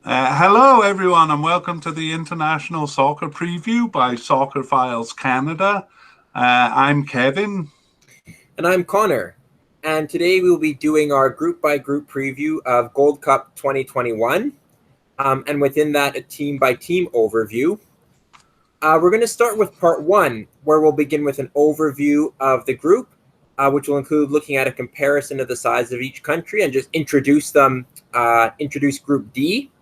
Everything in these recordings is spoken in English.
Hello, everyone, and welcome to the International Soccer Preview by Soccer Files Canada. I'm Kevin. And I'm Connor. And today we'll be doing our group-by-group preview of Gold Cup 2021. And within that, a team-by-team overview. We're going to start with part one, where we'll begin with an overview of the group, which will include looking at a comparison of the size of each country and just introduce Group D.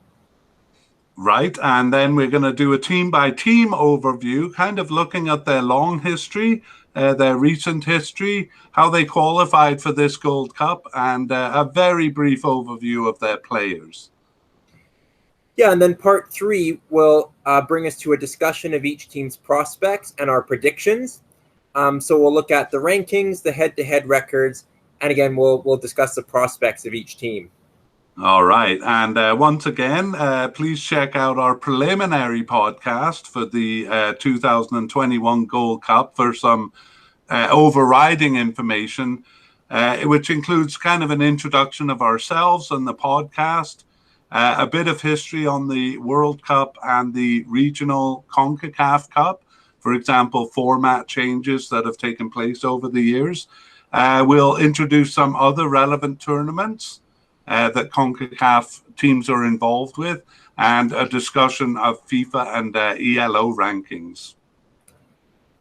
Right, and then we're going to do a team-by-team overview, kind of looking at their long history, their recent history, how they qualified for this Gold Cup, and a very brief overview of their players. Yeah, and then part three will bring us to a discussion of each team's prospects and our predictions. So we'll look at the rankings, the head-to-head records, and again, we'll discuss the prospects of each team. All right. And once again, please check out our preliminary podcast for the 2021 Gold Cup for some overriding information, which includes kind of an introduction of ourselves and the podcast, a bit of history on the World Cup and the regional CONCACAF Cup, for example, format changes that have taken place over the years. We'll introduce some other relevant tournaments that CONCACAF teams are involved with, and a discussion of FIFA and ELO rankings.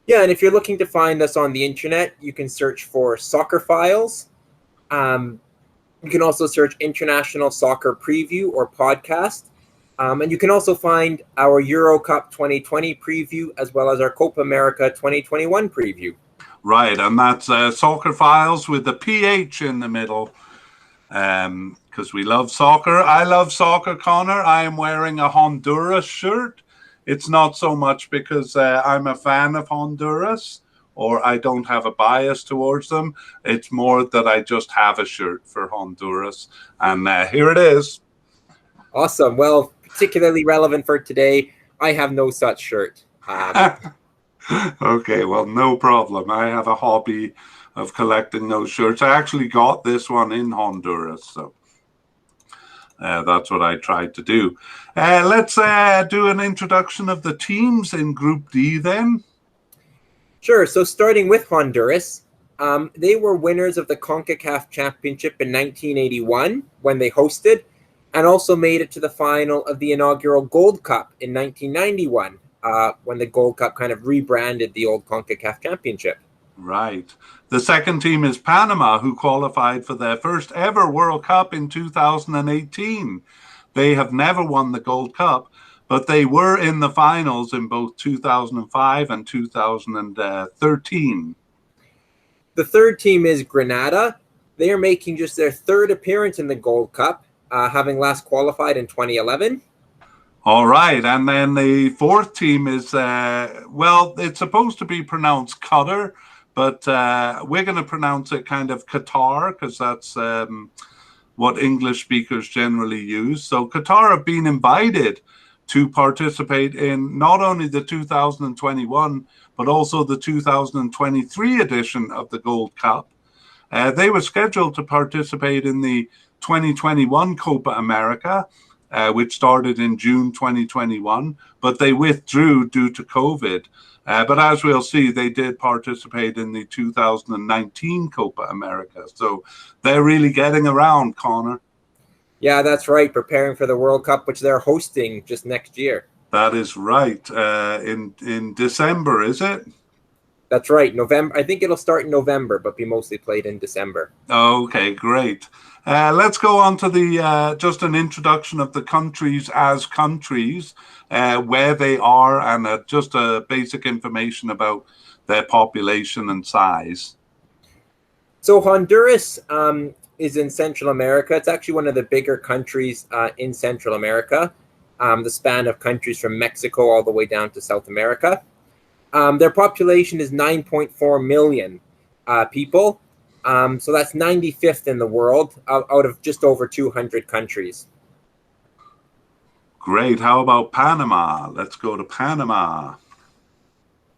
Yeah, and if you're looking to find us on the internet, you can search for Soccer Files. You can also search International Soccer Preview or Podcast. And you can also find our Euro Cup 2020 preview, as well as our Copa America 2021 preview. Right, and that's Soccer Files with the PH in the middle. Because we love soccer. I love soccer, Connor. I am wearing a Honduras shirt. It's not so much because I'm a fan of Honduras or I don't have a bias towards them. It's more that I just have a shirt for Honduras. And here it is. Awesome. Well, particularly relevant for today, I have no such shirt. Okay, well, no problem. I have a hobby of collecting those shirts. I actually got this one in Honduras, so that's what I tried to do. Let's do an introduction of the teams in Group D then. Sure, so starting with Honduras, they were winners of the CONCACAF Championship in 1981 when they hosted, and also made it to the final of the inaugural Gold Cup in 1991 when the Gold Cup kind of rebranded the old CONCACAF Championship. Right. The second team is Panama, who qualified for their first ever World Cup in 2018. They have never won the Gold Cup, but they were in the finals in both 2005 and 2013. The third team is Grenada. They are making just their third appearance in the Gold Cup, having last qualified in 2011. All right. And then the fourth team is, it's supposed to be pronounced Qatar, but we're going to pronounce it kind of Qatar because that's what English speakers generally use. So Qatar have been invited to participate in not only the 2021, but also the 2023 edition of the Gold Cup. They were scheduled to participate in the 2021 Copa America, which started in June 2021, but they withdrew due to COVID. But as we'll see, they did participate in the 2019 Copa America. So they're really getting around, Connor. Yeah, that's right. Preparing for the World Cup, which they're hosting just next year. That is right. In December, is it? That's right. November. I think it'll start in November, but be mostly played in December. Okay, great. Let's go on to the just an introduction of the countries as countries, where they are, and just a basic information about their population and size. So Honduras is in Central America. It's actually one of the bigger countries in Central America, the span of countries from Mexico all the way down to South America. Their population is 9.4 million people. So that's 95th in the world out of just over 200 countries. Great. How about Panama? Let's go to Panama.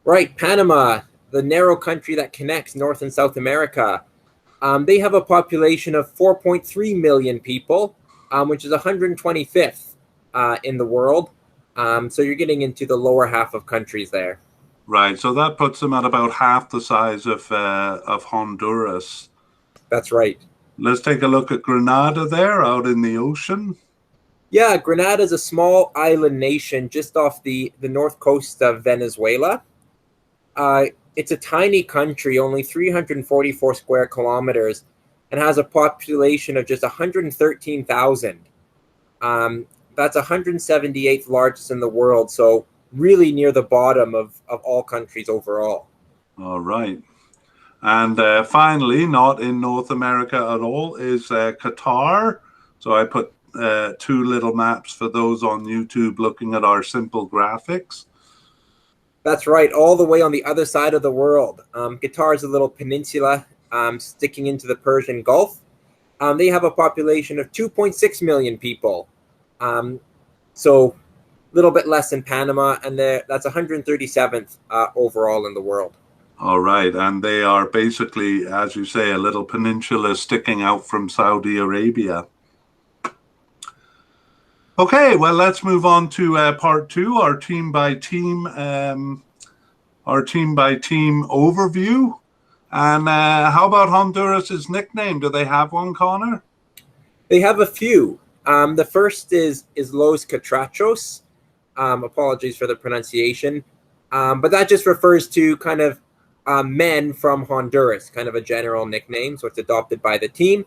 Right. Panama, the narrow country that connects North and South America. They have a population of 4.3 million people, which is 125th in the world. So you're getting into the lower half of countries there. Right. So that puts them at about half the size of Honduras. That's right. Let's take a look at Grenada there out in the ocean. Yeah, Grenada is a small island nation just off the north coast of Venezuela. Uh, it's a tiny country, only 344 square kilometers, and has a population of just 113,000. That's 178th largest in the world, so really near the bottom of all countries overall. All right. And finally, not in North America at all, is Qatar. So I put two little maps for those on YouTube looking at our simple graphics. That's right, all the way on the other side of the world. Qatar is a little peninsula sticking into the Persian Gulf. They have a population of 2.6 million people. So a little bit less than Panama, and that's 137th overall in the world. All right. And they are basically, as you say, a little peninsula sticking out from Saudi Arabia. Okay, well, let's move on to part two, our team by team overview. And how about Honduras's nickname? Do they have one, Connor? They have a few. The first is Los Catrachos. Apologies for the pronunciation. But that just refers to kind of men from Honduras, kind of a general nickname. So it's adopted by the team.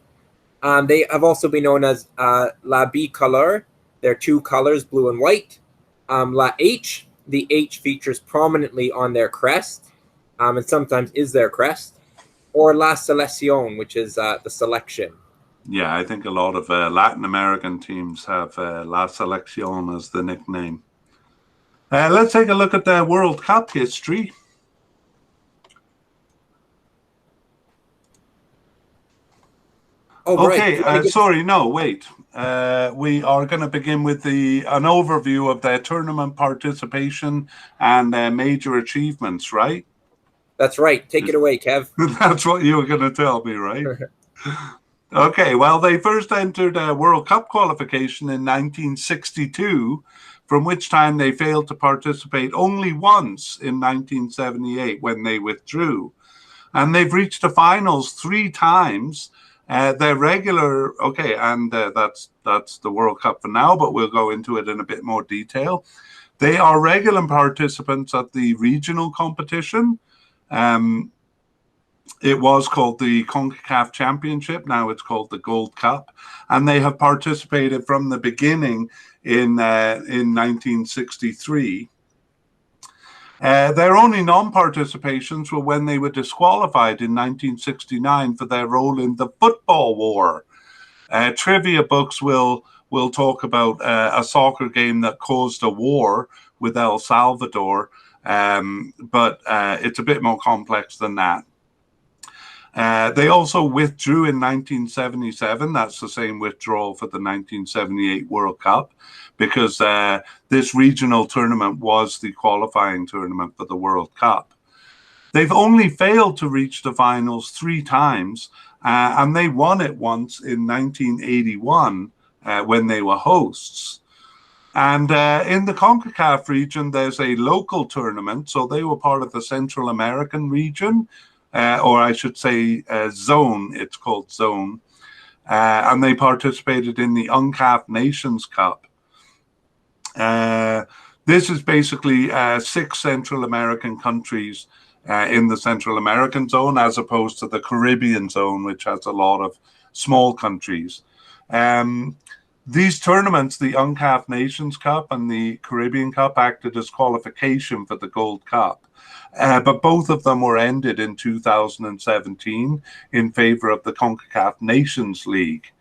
They have also been known as La Bicolor. They're two colors, blue and white. La H, the H features prominently on their crest, and sometimes is their crest. Or La Selección, which is the selection. Yeah, I think a lot of Latin American teams have La Selección as the nickname. Let's take a look at their World Cup history. Oh, okay, right. sorry, no, wait. We are going to begin with an overview of their tournament participation and their major achievements, right? That's right. Take it away, Kev. That's what you were going to tell me, right? Okay, well, they first entered World Cup qualification in 1962, from which time they failed to participate only once in 1978 when they withdrew. And they've reached the finals 3 times. They're regular, okay, and that's the World Cup for now, but we'll go into it in a bit more detail. They are regular participants at the regional competition. It was called the CONCACAF Championship. Now it's called the Gold Cup. And they have participated from the beginning in 1963. Their only non-participations were when they were disqualified in 1969 for their role in the football war. Trivia books will talk about a soccer game that caused a war with El Salvador, but it's a bit more complex than that. They also withdrew in 1977. That's the same withdrawal for the 1978 World Cup, because this regional tournament was the qualifying tournament for the World Cup. They've only failed to reach the finals 3 times, and they won it once in 1981 when they were hosts. And in the CONCACAF region, there's a local tournament. So they were part of the Central American region, or I should say zone. It's called zone. And they participated in the UNCAF Nations Cup. This is basically 6 Central American countries in the Central American zone, as opposed to the Caribbean zone, which has a lot of small countries. These tournaments, the UNCAF Nations Cup and the Caribbean Cup, acted as qualification for the Gold Cup. But both of them were ended in 2017 in favor of the CONCACAF Nations League.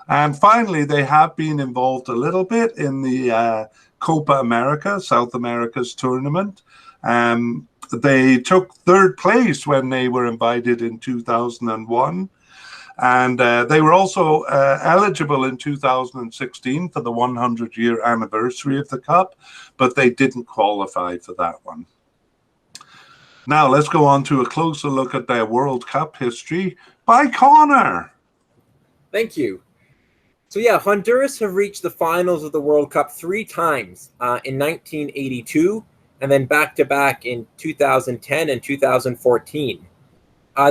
And finally, they have been involved a little bit in the Copa America, South America's tournament. They took 3rd place when they were invited in 2001. And they were also eligible in 2016 for the 100-year anniversary of the Cup, but they didn't qualify for that one. Now, let's go on to a closer look at their World Cup history by Connor. Thank you. So yeah, Honduras have reached the finals of the World Cup 3 times, in 1982, and then back-to-back in 2010 and 2014.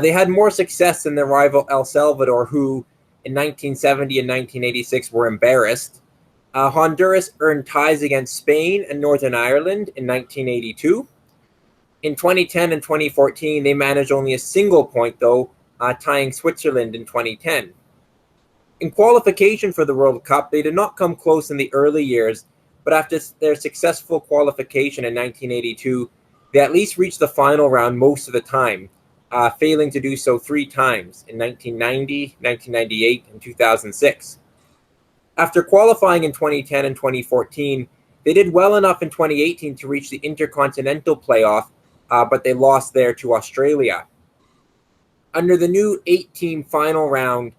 They had more success than their rival El Salvador, who in 1970 and 1986 were embarrassed. Honduras earned ties against Spain and Northern Ireland in 1982. In 2010 and 2014, they managed only a single point, though, tying Switzerland in 2010. In qualification for the World Cup, they did not come close in the early years, but after their successful qualification in 1982, they at least reached the final round most of the time, failing to do so 3 times in 1990, 1998, and 2006. After qualifying in 2010 and 2014, they did well enough in 2018 to reach the Intercontinental playoff, but they lost there to Australia. Under the new 8-team final round,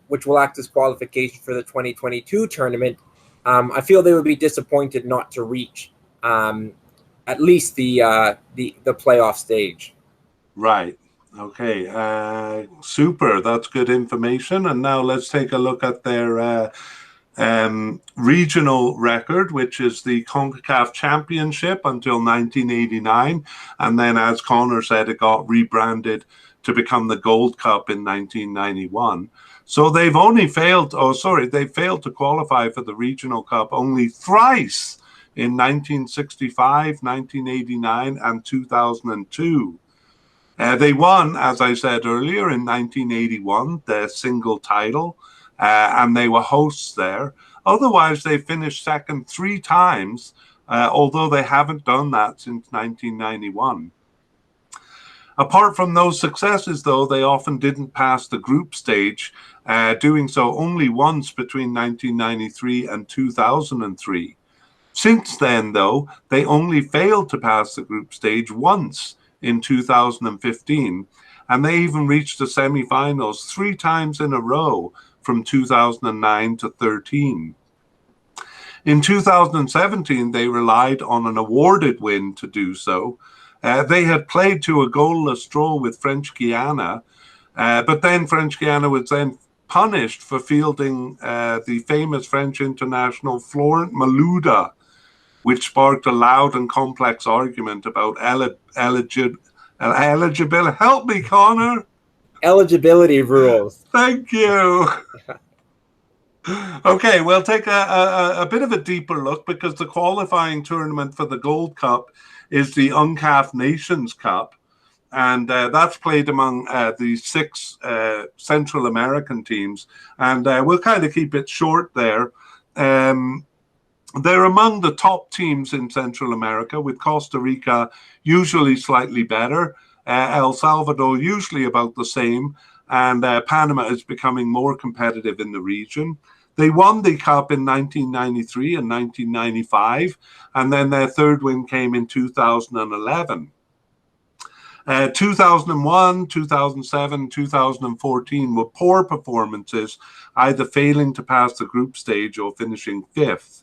which will act as qualification for the 2022 tournament, I feel they would be disappointed not to reach at least the playoff stage. Right. Okay. Super. That's good information. And now let's take a look at their regional record, which is the CONCACAF Championship until 1989. And then, as Connor said, it got rebranded to become the Gold Cup in 1991. So they've failed to qualify for the Regional Cup only thrice, in 1965, 1989, and 2002. They won, as I said earlier, in 1981, their single title, and they were hosts there. Otherwise, they finished second 3 times, although they haven't done that since 1991. Apart from those successes, though, they often didn't pass the group stage, doing so only once between 1993 and 2003. Since then, though, they only failed to pass the group stage once in 2015, and they even reached the semifinals 3 times in a row from 2009 to 13. In 2017, they relied on an awarded win to do so. They had played to a goalless draw with French Guiana, but then French Guiana was then punished for fielding the famous French international Florent Malouda, which sparked a loud and complex argument about eligibility. Help me, Connor. Eligibility rules. Thank you. Okay, we'll take a bit of a deeper look, because the qualifying tournament for the Gold Cup is the UNCAF Nations Cup, and that's played among the 6 Central American teams, and we'll kind of keep it short there. They're among the top teams in Central America, with Costa Rica usually slightly better, El Salvador usually about the same, and Panama is becoming more competitive in the region. They won the Cup in 1993 and 1995, and then their third win came in 2011. 2001, 2007, 2014 were poor performances, either failing to pass the group stage or finishing 5th.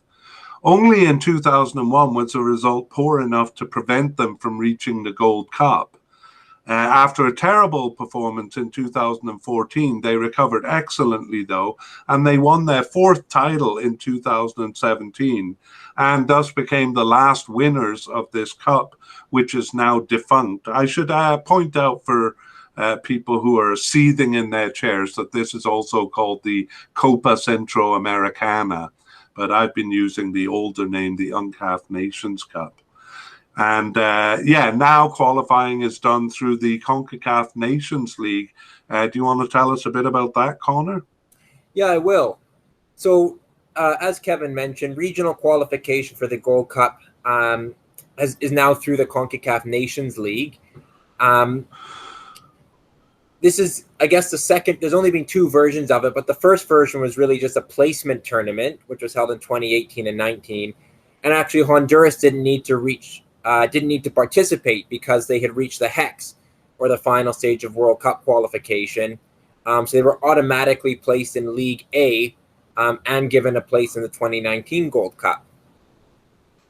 Only in 2001 was the result poor enough to prevent them from reaching the Gold Cup. After a terrible performance in 2014, they recovered excellently, though, and they won their 4th title in 2017, and thus became the last winners of this cup, which is now defunct. I should point out for people who are seething in their chairs that this is also called the Copa Centroamericana, but I've been using the older name, the UNCAF Nations Cup. And now qualifying is done through the CONCACAF Nations League. Do you want to tell us a bit about that, Connor? Yeah, I will. So, as Kevin mentioned, regional qualification for the Gold Cup is now through the CONCACAF Nations League. This is, I guess, the second. There's only been 2 versions of it, but the first version was really just a placement tournament, which was held in 2018 and 19. And actually, Honduras didn't need to participate because they had reached the Hex, or the final stage of World Cup qualification. So they were automatically placed in League A and given a place in the 2019 Gold Cup.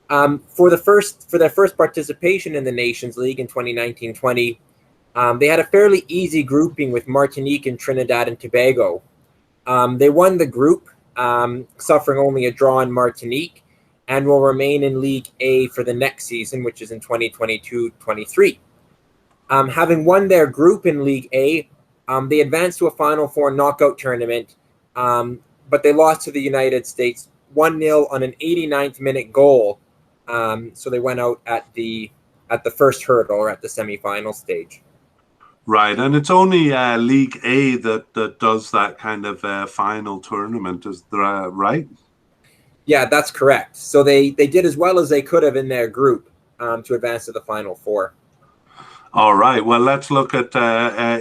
For their first participation in the Nations League in 2019-20, they had a fairly easy grouping with Martinique and Trinidad and Tobago. They won the group suffering only a draw in Martinique, and will remain in League A for the next season, which is in 2022-23. Having won their group in League A, they advanced to a Final Four knockout tournament, but they lost to the United States 1-0 on an 89th minute goal. So they went out at the first hurdle, or at the semifinal stage. Right, and it's only League A that does that kind of final tournament, is that right? Yeah, that's correct. So they did as well as they could have in their group to advance to the Final Four. All right. Well, let's look at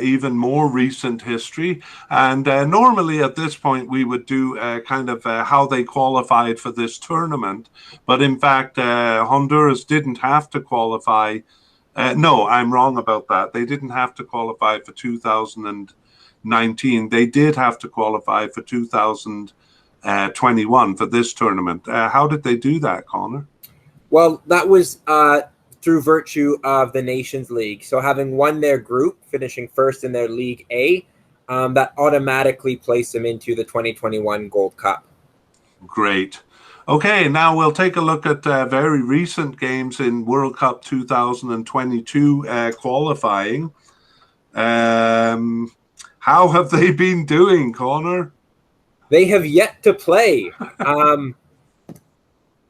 even more recent history. And normally at this point, we would do kind of how they qualified for this tournament. But in fact, Honduras didn't have to qualify. No, I'm wrong about that. They didn't have to qualify for 2019. They did have to qualify for 2021 for this tournament. How did they do that, Connor? Well, that was through virtue of the Nations League. So having won their group, finishing first in their League A, that automatically placed them into the 2021 Gold Cup. Great. Okay, now we'll take a look at very recent games in World Cup 2022 qualifying. How have they been doing, Connor? They have yet to play.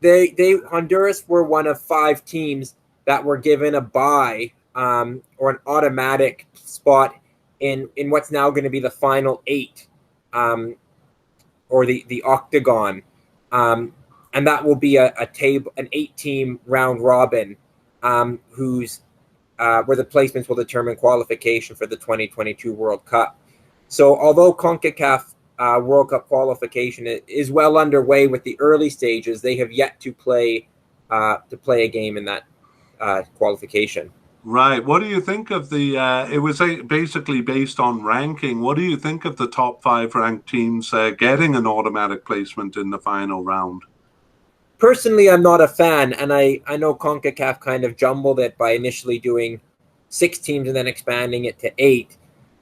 Honduras were one of 5 teams that were given a bye or an automatic spot in what's now going to be the final 8, or the octagon, and that will be an 8-team round robin, where the placements will determine qualification for the 2022 World Cup. So although CONCACAF World Cup qualification is well underway with the early stages, they have yet to play a game in that qualification. Right. What do you think of the? It was basically based on ranking. What do you think of the top 5 ranked teams getting an automatic placement in the final round? Personally, I'm not a fan, and I know CONCACAF kind of jumbled it by initially doing 6 teams and then expanding it to 8.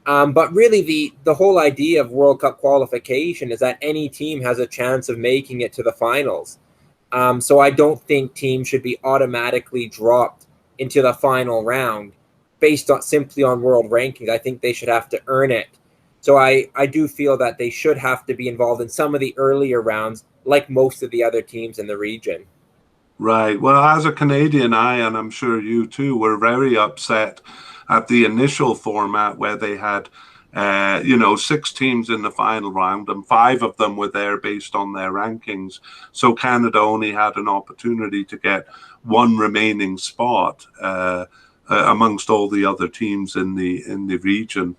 But really, the whole idea of World Cup qualification is that any team has a chance of making it to the finals. So I don't think teams should be automatically dropped into the final round based simply on world rankings. I think they should have to earn it. So I do feel that they should have to be involved in some of the earlier rounds, like most of the other teams in the region. Right. Well, as a Canadian, and I'm sure you too, were very upset at the initial format where they had 6 teams in the final round, and 5 of them were there based on their rankings. So Canada only had an opportunity to get 1 remaining spot amongst all the other teams in the region.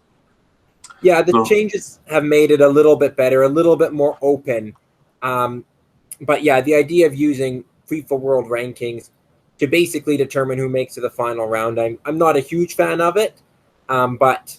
Yeah, the changes have made it a little bit better, a little bit more open. But yeah, the idea of using FIFA World Rankings to basically determine who makes it to the final round, I'm not a huge fan of it. But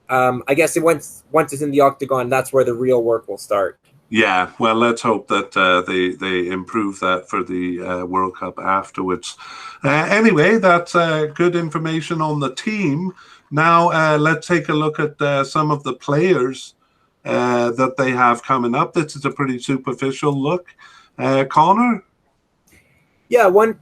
I guess once it's in the octagon, that's where the real work will start. Yeah, well, let's hope that they improve that for the World Cup afterwards. Anyway, that's good information on the team. Now, let's take a look at some of the players that they have coming up. This is a pretty superficial look. Connor? Yeah, one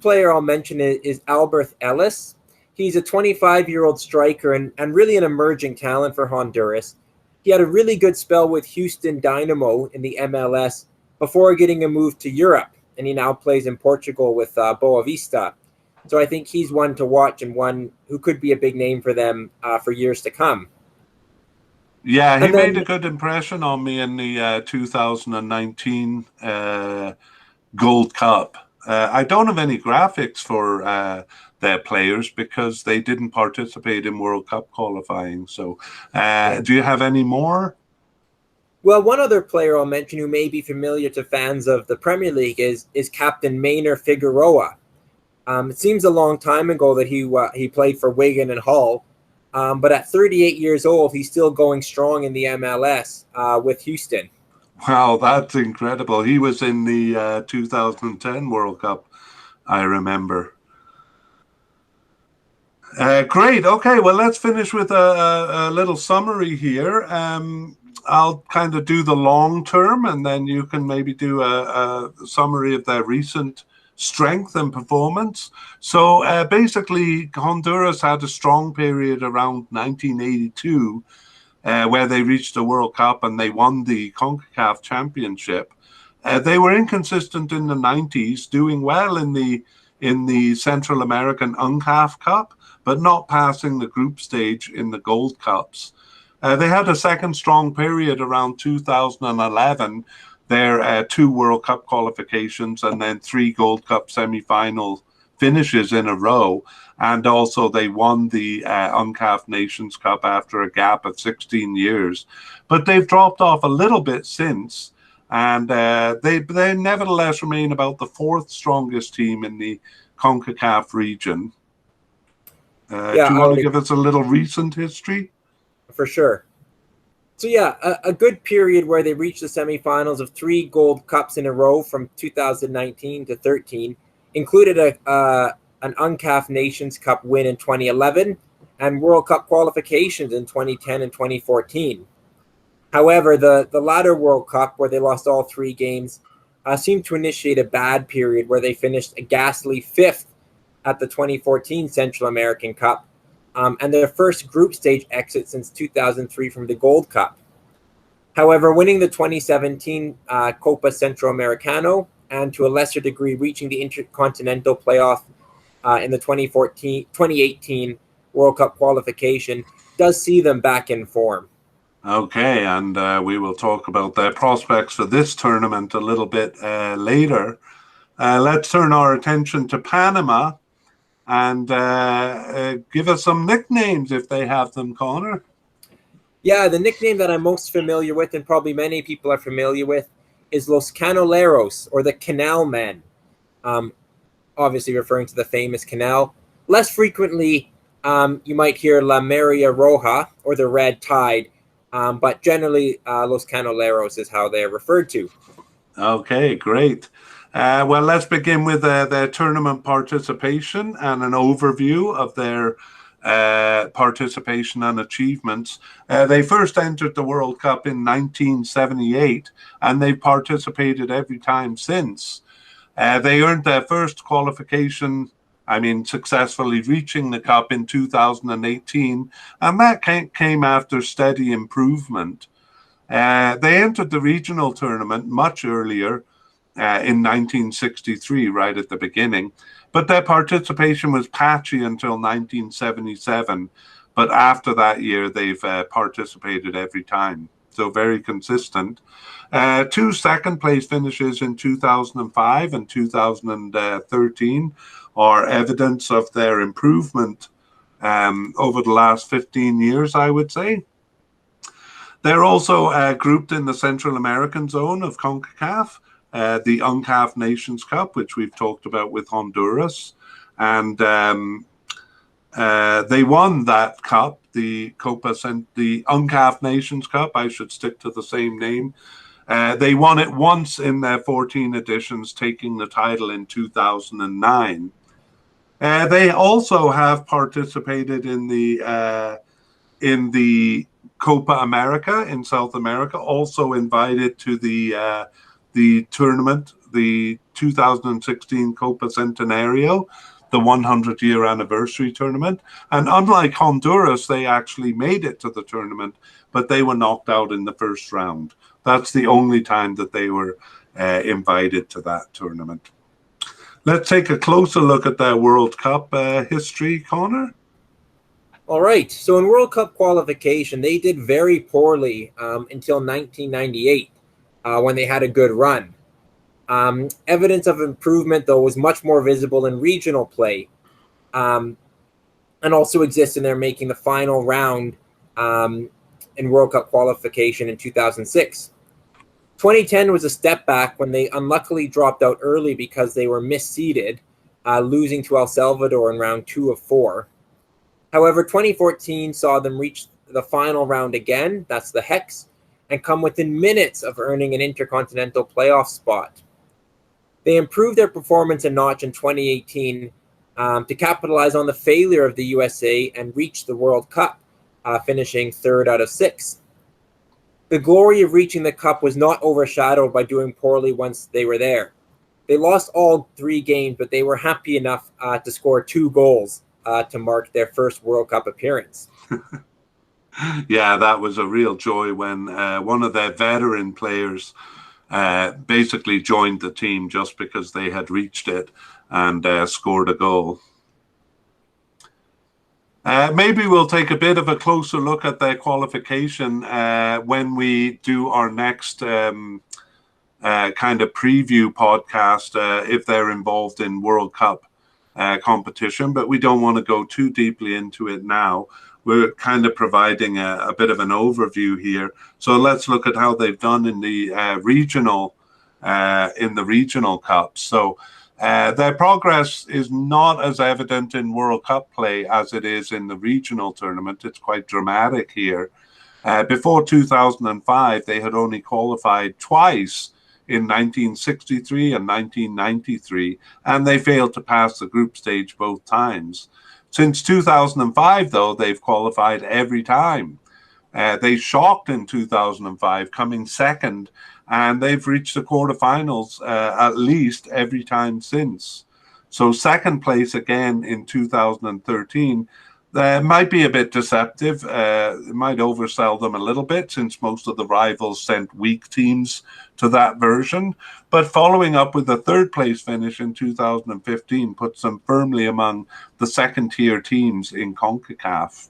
player I'll mention is Albert Ellis. He's a 25-year-old striker and really an emerging talent for Honduras. He had a really good spell with Houston Dynamo in the MLS before getting a move to Europe, and he now plays in Portugal with Boavista. So I think he's one to watch and one who could be a big name for them for years to come. Yeah, he made a good impression on me in the 2019 Gold Cup. I don't have any graphics for their players because they didn't participate in World Cup qualifying. So do you have any more? Well, one other player I'll mention who may be familiar to fans of the Premier League is Captain Maynor Figueroa. It seems a long time ago that he played for Wigan and Hull, but at 38 years old, he's still going strong in the MLS with Houston. Wow, that's incredible. He was in the 2010 World Cup, I remember. Great. Okay, well, let's finish with a little summary here. I'll kind of do the long term, and then you can maybe do a summary of their recent strength and performance. So basically, Honduras had a strong period around 1982, where they reached the World Cup and they won the CONCACAF Championship. They were inconsistent in the 90s, doing well in the Central American UNCAF Cup, but not passing the group stage in the Gold Cups. They had a second strong period around 2011, their 2 World Cup qualifications and then 3 Gold Cup semi-final finishes in a row. And also they won the UNCAF Nations Cup after a gap of 16 years. But they've dropped off a little bit since, and they nevertheless remain about the 4th strongest team in the CONCACAF region. Do you want to give us a little recent history? For sure. So yeah, a good period where they reached the semifinals of 3 Gold Cups in a row from 2019 to 13, included an UNCAF Nations Cup win in 2011 and World Cup qualifications in 2010 and 2014. However, the latter World Cup, where they lost all 3 games, seemed to initiate a bad period where they finished a ghastly 5th at the 2014 Central American Cup, and their first group stage exit since 2003 from the Gold Cup. However, winning the 2017 Copa Centroamericano and to a lesser degree reaching the Intercontinental playoff in the 2018 World Cup qualification does see them back in form. Okay, and we will talk about their prospects for this tournament a little bit later. Let's turn our attention to Panama and give us some nicknames if they have them, Connor. Yeah, the nickname that I'm most familiar with, and probably many people are familiar with, is Los Canoleros, or the Canal Men. Obviously referring to the famous canal. Less frequently, you might hear La Marea Roja, or the Red Tide, but generally Los Canoleros is how they're referred to. Okay, great. Well, let's begin with their tournament participation and an overview of their participation and achievements. They first entered the World Cup in 1978, and they've participated every time since. They earned their first qualification, successfully reaching the Cup in 2018, and that came after steady improvement. They entered the regional tournament much earlier, in 1963, right at the beginning, but their participation was patchy until 1977. But after that year, they've participated every time, so very consistent. 2 second-place finishes in 2005 and 2013 are evidence of their improvement over the last 15 years, I would say. They're also grouped in the Central American zone of CONCACAF, the UNCAF Nations Cup, which we've talked about with Honduras. And they won that cup, the UNCAF Nations Cup. I should stick to the same name. They won it once in their 14 editions, taking the title in 2009. They also have participated in the Copa America in South America, also invited to the tournament, the 2016 Copa Centenario, the 100-year anniversary tournament. And unlike Honduras, they actually made it to the tournament, but they were knocked out in the first round. That's the only time that they were invited to that tournament. Let's take a closer look at their World Cup history, Connor. All right. So in World Cup qualification, they did very poorly until 1998 when they had a good run. Evidence of improvement, though, was much more visible in regional play and also exists in their making the final round in World Cup qualification in 2006. 2010 was a step back when they unluckily dropped out early because they were misseeded, losing to El Salvador in round 2 of 4. However, 2014 saw them reach the final round again, that's the Hex, and come within minutes of earning an intercontinental playoff spot. They improved their performance a notch in 2018 to capitalize on the failure of the USA and reach the World Cup, finishing 3rd out of 6. the glory of reaching the cup was not overshadowed by doing poorly once they were there. They lost all 3 games, but they were happy enough to score 2 goals to mark their first World Cup appearance. Yeah, that was a real joy when one of their veteran players basically joined the team just because they had reached it and scored a goal. Maybe we'll take a bit of a closer look at their qualification when we do our next kind of preview podcast if they're involved in World Cup competition, but we don't want to go too deeply into it now. We're kind of providing a bit of an overview here. So let's look at how they've done in the regional cups. So their progress is not as evident in World Cup play as it is in the regional tournament. It's quite dramatic here. Before 2005, they had only qualified twice in 1963 and 1993, and they failed to pass the group stage both times. Since 2005, though, they've qualified every time. They shocked in 2005, coming second, and they've reached the quarterfinals at least every time since. So second place again in 2013. Might be a bit deceptive. It might oversell them a little bit since most of the rivals sent weak teams to that version. But following up with a third place finish in 2015 puts them firmly among the second tier teams in CONCACAF.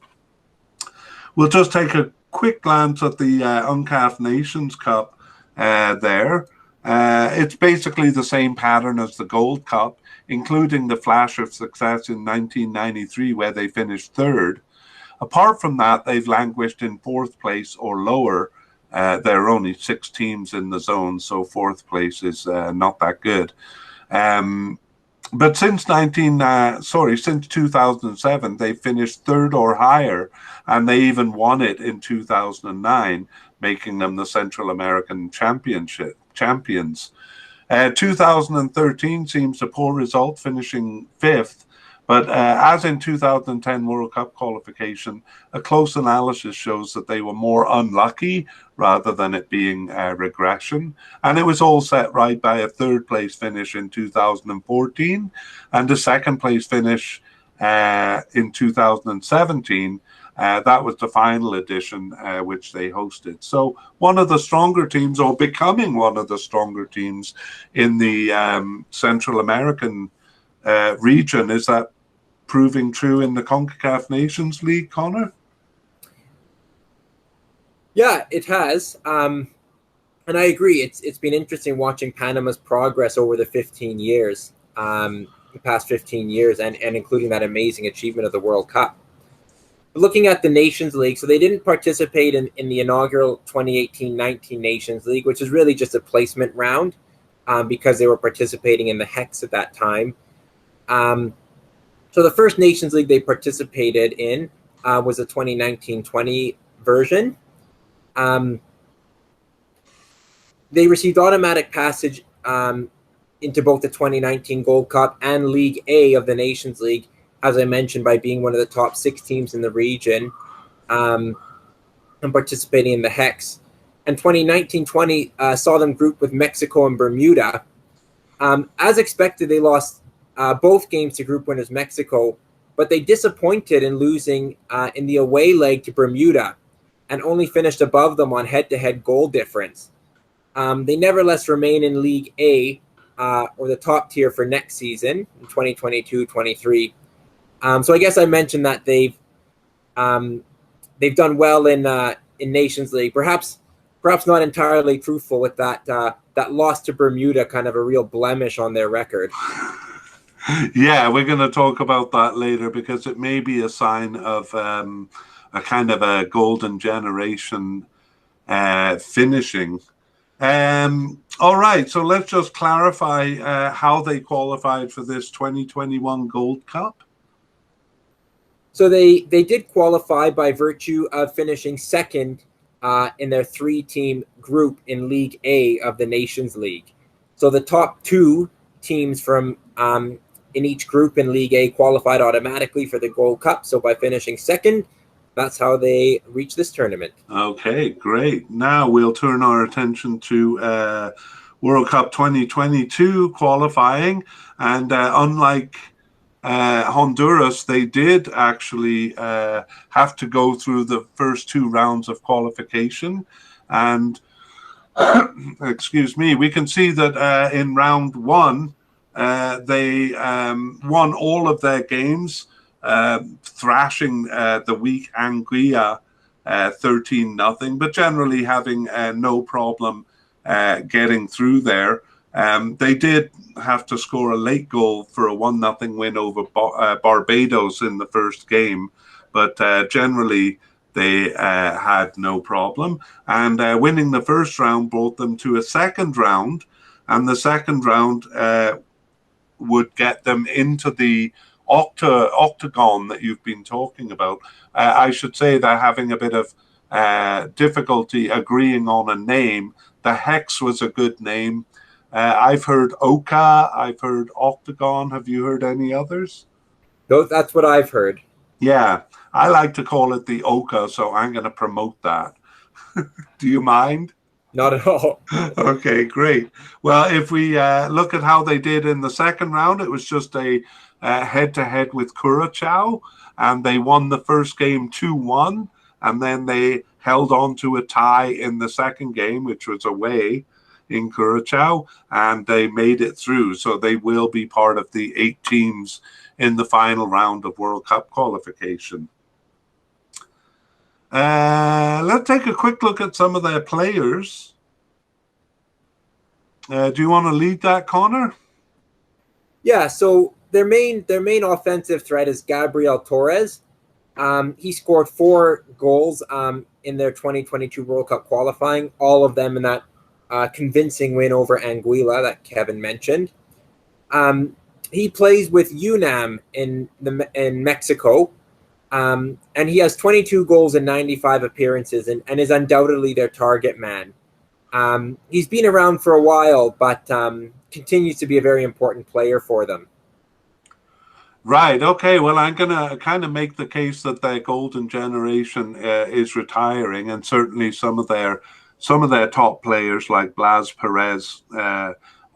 We'll just take a quick glance at the UNCAF Nations Cup there. It's basically the same pattern as the Gold Cup, including the flash of success in 1993 where they finished third. Apart from that, they've languished in fourth place or lower. There are only 6 teams in the zone, so fourth place is not that good. But since 2007, they finished third or higher, and they even won it in 2009, making them the Central American champions. 2013 seems a poor result, finishing 5th. But as in 2010 World Cup qualification, a close analysis shows that they were more unlucky rather than it being regression. And it was all set right by a third place finish in 2014 and a second place finish in 2017. That was the final edition, which they hosted. So one of the stronger teams, or becoming one of the stronger teams in the Central American region. Is that proving true in the CONCACAF Nations League, Connor? Yeah, it has. And I agree. It's been interesting watching Panama's progress over the 15 years, the past 15 years, and including that amazing achievement of the World Cup. Looking at the Nations League, so they didn't participate in the inaugural 2018-19 Nations League, which is really just a placement round because they were participating in the Hex at that time. So the first Nations League they participated in was the 2019-20 version. They received automatic passage into both the 2019 Gold Cup and League A of the Nations League, as I mentioned, by being one of the top 6 teams in the region and participating in the Hex. And 2019-20 saw them grouped with Mexico and Bermuda. As expected, they lost both games to group winners Mexico, but they disappointed in losing in the away leg to Bermuda and only finished above them on head-to-head goal difference. They nevertheless remain in League A or the top tier for next season in 2022-23. So I guess I mentioned that they've done well in Nations League. Perhaps not entirely truthful with that loss to Bermuda, kind of a real blemish on their record. Yeah, we're going to talk about that later because it may be a sign of a kind of a golden generation finishing. All right, so let's just clarify how they qualified for this 2021 Gold Cup. So they did qualify by virtue of finishing second in their 3-team group in League A of the Nations League. So the top 2 teams from in each group in League A qualified automatically for the Gold Cup. So by finishing second, that's how they reach this tournament. Okay, great. Now we'll turn our attention to World Cup 2022 qualifying. And unlike Honduras, they did actually have to go through the first 2 rounds of qualification. And excuse me, we can see that in round 1, they won all of their games, thrashing the weak Anguilla 13-0, but generally having no problem getting through there. They did have to score a late goal for a 1-0 win over Barbados in the first game, but generally they had no problem. And winning the first round brought them to a second round, and the second round would get them into the octagon that you've been talking about. I should say they're having a bit of difficulty agreeing on a name. The Hex was a good name. I've heard Oka, I've heard Octagon. Have you heard any others? That's what I've heard. Yeah, I like to call it the Oka, so I'm going to promote that. Do you mind? Not at all. Okay, great. Well, if we look at how they did in the second round, it was just a head-to-head with Curacao, and they won the first game 2-1, and then they held on to a tie in the second game, which was away in Curacao, and they made it through. So they will be part of the 8 teams in the final round of World Cup qualification. Let's take a quick look at some of their players. Do you want to lead that, Connor? Yeah, so their main offensive threat is Gabriel Torres. He scored 4 goals in their 2022 World Cup qualifying, all of them in that convincing win over Anguilla that Kevin mentioned. He plays with UNAM in Mexico, and he has 22 goals in 95 appearances and is undoubtedly their target man. He's been around for a while, but continues to be a very important player for them. Right. Okay. Well, I'm going to kind of make the case that their golden generation is retiring, and certainly some of their top players like Blas Perez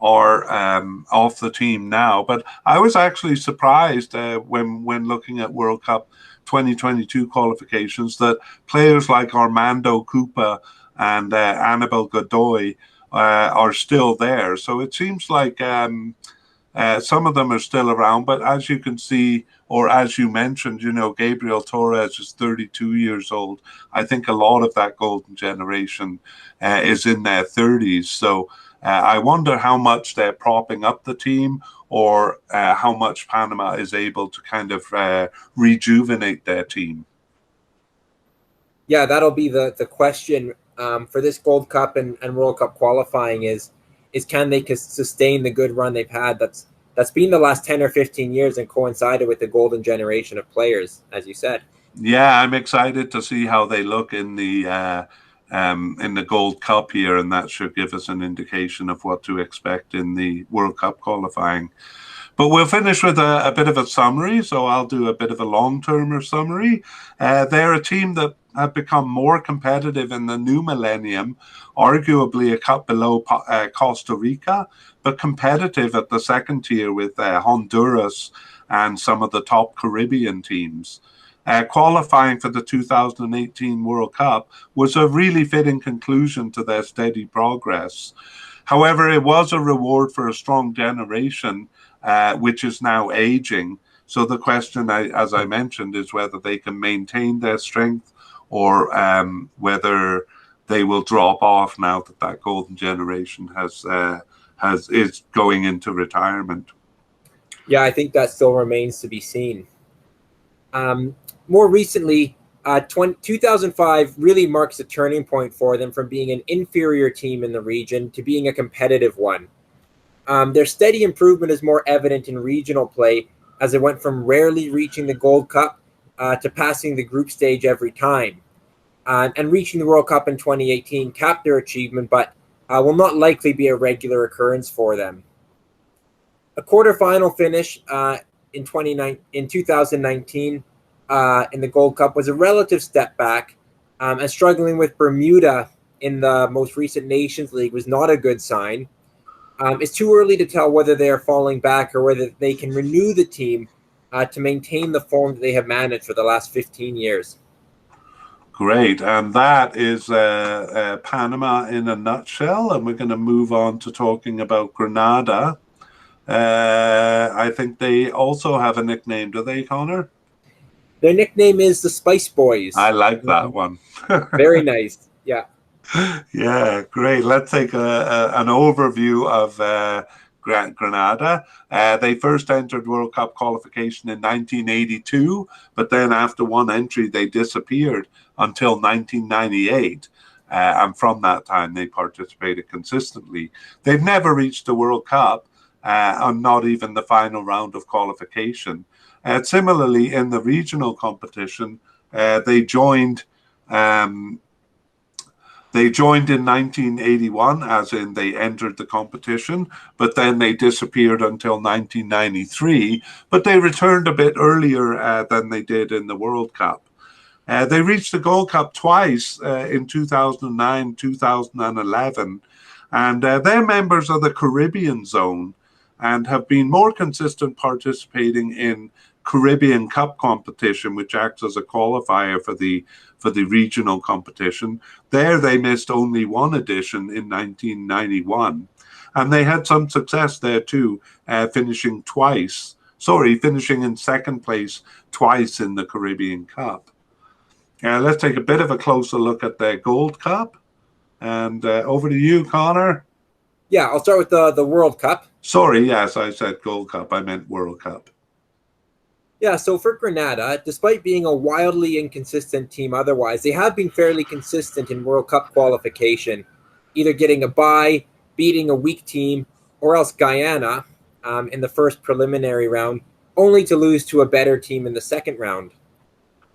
are off the team now. But I was actually surprised when looking at World Cup 2022 qualifications that players like Armando Cupa and Annabel Godoy are still there. So it seems like some of them are still around, but as you can see, or as you mentioned, Gabriel Torres is 32 years old. I think a lot of that golden generation is in their 30s. So I wonder how much they're propping up the team, or how much Panama is able to kind of rejuvenate their team. Yeah, that'll be the question for this Gold Cup and World Cup qualifying is can they sustain the good run they've had that's been the last 10 or 15 years and coincided with the golden generation of players, as you said. Yeah, I'm excited to see how they look in the Gold Cup here, and that should give us an indication of what to expect in the World Cup qualifying. But we'll finish with a bit of a summary, so I'll do a bit of a long-termer summary. They're a team that have become more competitive in the new millennium, arguably a cut below Costa Rica, but competitive at the second tier with Honduras and some of the top Caribbean teams. Qualifying for the 2018 World Cup was a really fitting conclusion to their steady progress. However, it was a reward for a strong generation, which is now aging. So the question, as I mentioned, is whether they can maintain their strength, or whether they will drop off now that that golden generation is going into retirement. Yeah, I think that still remains to be seen. More recently, 2005 really marks a turning point for them from being an inferior team in the region to being a competitive one. Their steady improvement is more evident in regional play, as it went from rarely reaching the Gold Cup to passing the group stage every time. And reaching the World Cup in 2018 capped their achievement, but will not likely be a regular occurrence for them. A quarterfinal finish in 2019 in the Gold Cup was a relative step back, and struggling with Bermuda in the most recent Nations League was not a good sign. It's too early to tell whether they are falling back or whether they can renew the team to maintain the form that they have managed for the last 15 years. Great. And that is Panama in a nutshell. And we're going to move on to talking about Grenada. I think they also have a nickname, do they, Connor? Their nickname is the Spice Boys. I like that one. Very nice. Yeah. Yeah, great. Let's take an overview of Grenada. They first entered World Cup qualification in 1982, but then after one entry, they disappeared until 1998. And from that time, they participated consistently. They've never reached the World Cup, and not even the final round of qualification. Similarly, in the regional competition, they joined. They joined in 1981, as in they entered the competition, but then they disappeared until 1993. But they returned a bit earlier than they did in the World Cup. They reached the Gold Cup twice in 2009, 2011, and they're members of the Caribbean zone and have been more consistent participating in Caribbean Cup competition, which acts as a qualifier for the regional competition. There they missed only one edition in 1991, and they had some success there too, finishing in second place twice in the Caribbean Cup. Let's take a bit of a closer look at their Gold Cup, and over to you, Connor. Yeah, I'll start with the World Cup. Sorry, yes, I said Gold Cup. I meant World Cup. Yeah, so for Grenada, despite being a wildly inconsistent team otherwise, they have been fairly consistent in World Cup qualification, either getting a bye, beating a weak team, or else Guyana in the first preliminary round, only to lose to a better team in the second round.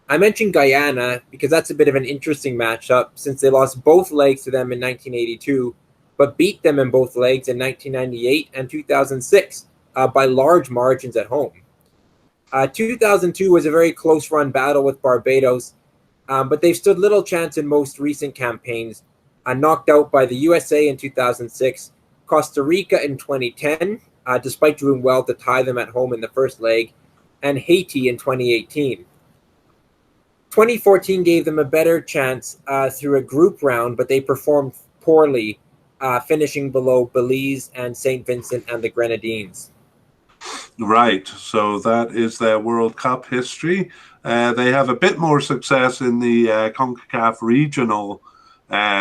I mentioned Guyana because that's a bit of an interesting matchup since they lost both legs to them in 1982, but beat them in both legs in 1998 and 2006 by large margins at home. 2002 was a very close-run battle with Barbados, but they've stood little chance in most recent campaigns, knocked out by the USA in 2006, Costa Rica in 2010, despite doing well to tie them at home in the first leg, and Haiti in 2018. 2014 gave them a better chance through a group round, but they performed poorly, finishing below Belize and St. Vincent and the Grenadines. Right, so that is their World Cup history. They have a bit more success in the CONCACAF regional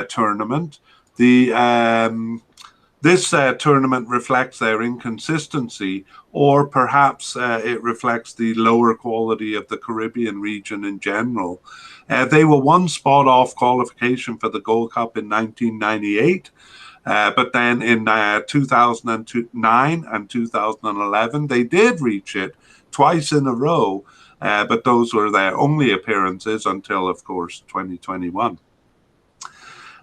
tournament. This tournament reflects their inconsistency, or perhaps it reflects the lower quality of the Caribbean region in general. They were one spot off qualification for the Gold Cup in 1998. But then in 2009 and 2011, they did reach it twice in a row, but those were their only appearances until, of course, 2021.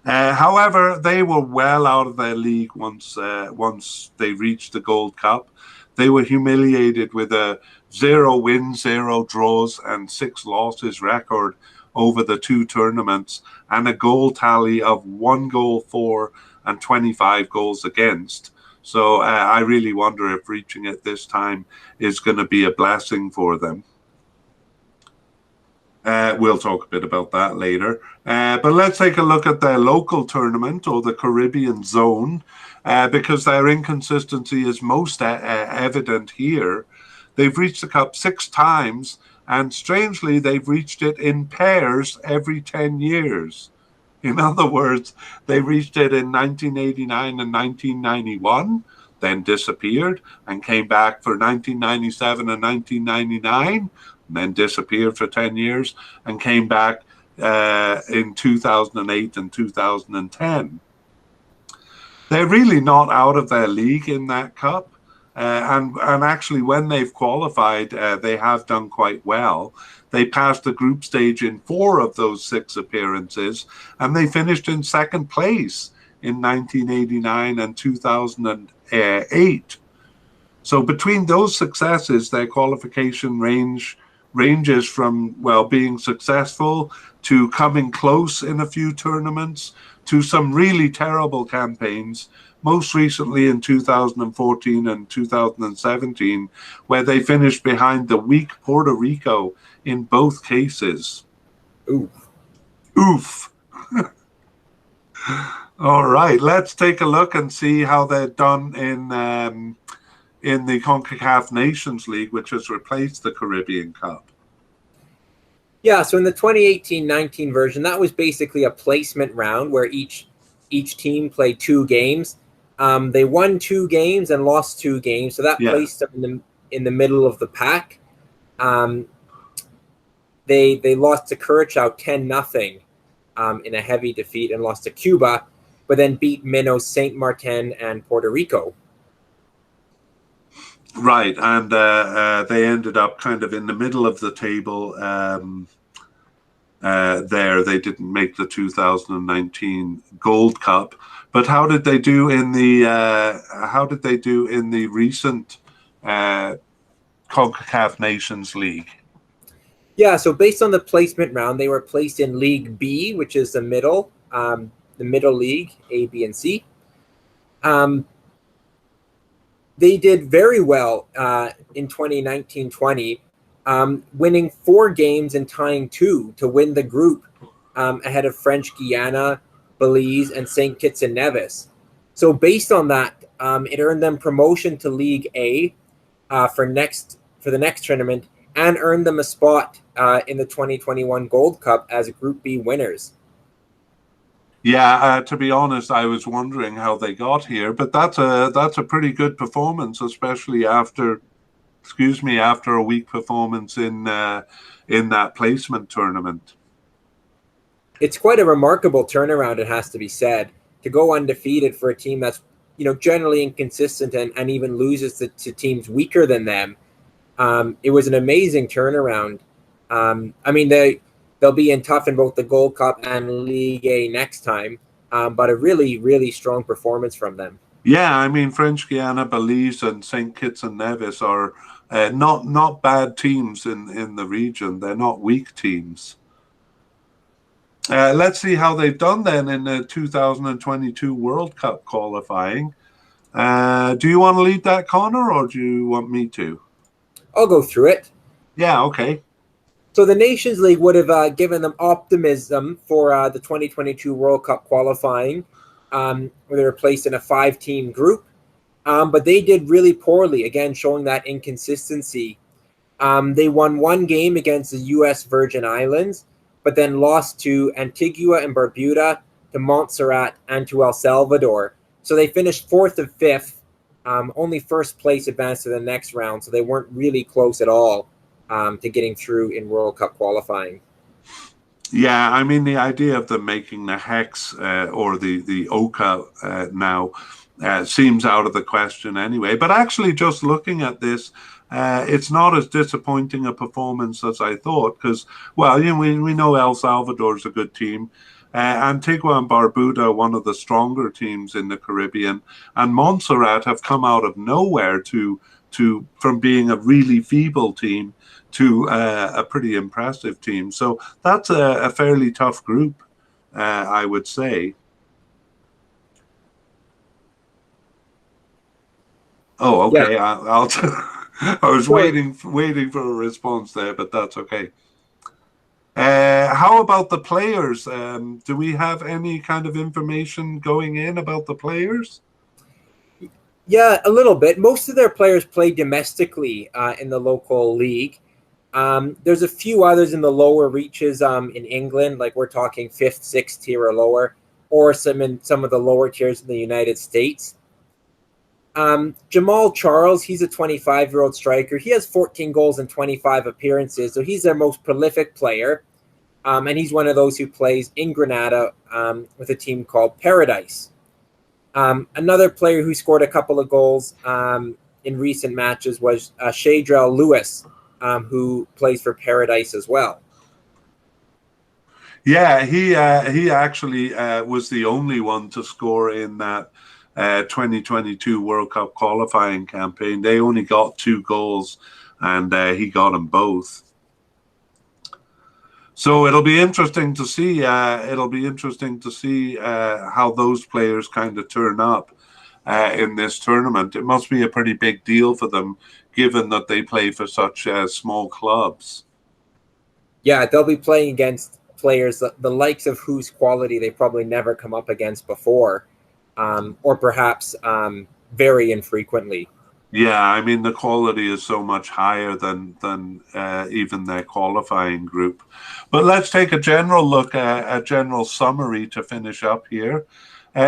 However, they were well out of their league once they reached the Gold Cup. They were humiliated with a 0 wins, 0 draws, and 6 losses record over the two tournaments, and a goal tally of 1 goal for and 25 goals against. So I really wonder if reaching it this time is going to be a blessing for them. We'll talk a bit about that later. But let's take a look at their local tournament, or the Caribbean zone, because their inconsistency is most evident here. They've reached the Cup 6 times, and strangely, they've reached it in pairs every 10 years. In other words, they reached it in 1989 and 1991, then disappeared, and came back for 1997 and 1999, and then disappeared for 10 years, and came back in 2008 and 2010. They're really not out of their league in that cup. And actually, when they've qualified, they have done quite well. They passed the group stage in 4 of those 6 appearances, and they finished in second place in 1989 and 2008. So between those successes, their qualification range ranges from, well, being successful to coming close in a few tournaments to some really terrible campaigns, most recently in 2014 and 2017, where they finished behind the weak Puerto Rico in both cases. Oof. Oof. All right, let's take a look and see how they're done in the CONCACAF Nations League, which has replaced the Caribbean Cup. Yeah, so in the 2018-19 version, that was basically a placement round where each team played 2 games. They won 2 games and lost 2 games, so that placed them in the middle of the pack. They lost to Curacao 10-0 in a heavy defeat and lost to Cuba, but then beat Minos, Saint Martin, and Puerto Rico. Right, and they ended up kind of in the middle of the table. There, they didn't make the 2019 Gold Cup. But how did they do in the recent CONCACAF Nations League? Yeah, so based on the placement round, they were placed in League B, which is the middle league, A, B, and C. They did very well in 2019-20, winning 4 games and tying 2 to win the group ahead of French Guiana, Belize, and St. Kitts and Nevis. So based on that, it earned them promotion to League A for the next tournament, and earned them a spot in the 2021 Gold Cup as Group B winners. Yeah, to be honest, I was wondering how they got here, but that's a pretty good performance, especially after a weak performance in that placement tournament. It's quite a remarkable turnaround, it has to be said, to go undefeated for a team that's generally inconsistent and even loses to teams weaker than them. It was an amazing turnaround. I mean, they'll be in tough in both the Gold Cup and League A next time, but a really, really strong performance from them. Yeah, I mean, French Guiana, Belize, and St. Kitts and Nevis are not bad teams in the region. They're not weak teams. Let's see how they've done then in the 2022 World Cup qualifying. Do you want to lead that, Connor, or do you want me to? I'll go through it. Yeah, okay. So the Nations League would have given them optimism for the 2022 World Cup qualifying, where they were placed in a 5-team group. But they did really poorly, again, showing that inconsistency. They won 1 game against the U.S. Virgin Islands, but then lost to Antigua and Barbuda, to Montserrat, and to El Salvador. So they finished 4th and 5th. Only first place advanced to the next round, so they weren't really close at all to getting through in World Cup qualifying. Yeah, I mean, the idea of them making the Hex or the OCA now seems out of the question anyway. But actually, just looking at this, it's not as disappointing a performance as I thought, because, well, we know El Salvador is a good team. Antigua and Barbuda are one of the stronger teams in the Caribbean, and Montserrat have come out of nowhere from being a really feeble team to a pretty impressive team. So that's a fairly tough group, I would say. Oh, okay. Yeah. I'll I was waiting for a response there, but that's okay. How about the players? Do we have any kind of information going in about the players? Yeah, a little bit. Most of their players play domestically in the local league. There's a few others in the lower reaches in England, like we're talking 5th, 6th tier or lower, or some in some of the lower tiers in the United States. Jamal Charles, he's a 25-year-old striker. He has 14 goals and 25 appearances, so he's their most prolific player. And he's one of those who plays in Grenada with a team called Paradise. Another player who scored a couple of goals in recent matches was Shadrell Lewis, who plays for Paradise as well. Yeah, he actually was the only one to score in that 2022 World Cup qualifying campaign. They only got 2 goals, and he got them both. So it'll be interesting to see. How those players kind of turn up in this tournament. It must be a pretty big deal for them, given that they play for such small clubs. Yeah, they'll be playing against players the likes of whose quality they probably never come up against before, or perhaps very infrequently. Yeah, I mean the quality is so much higher than even their qualifying group. But let's take a general look, a general summary to finish up here.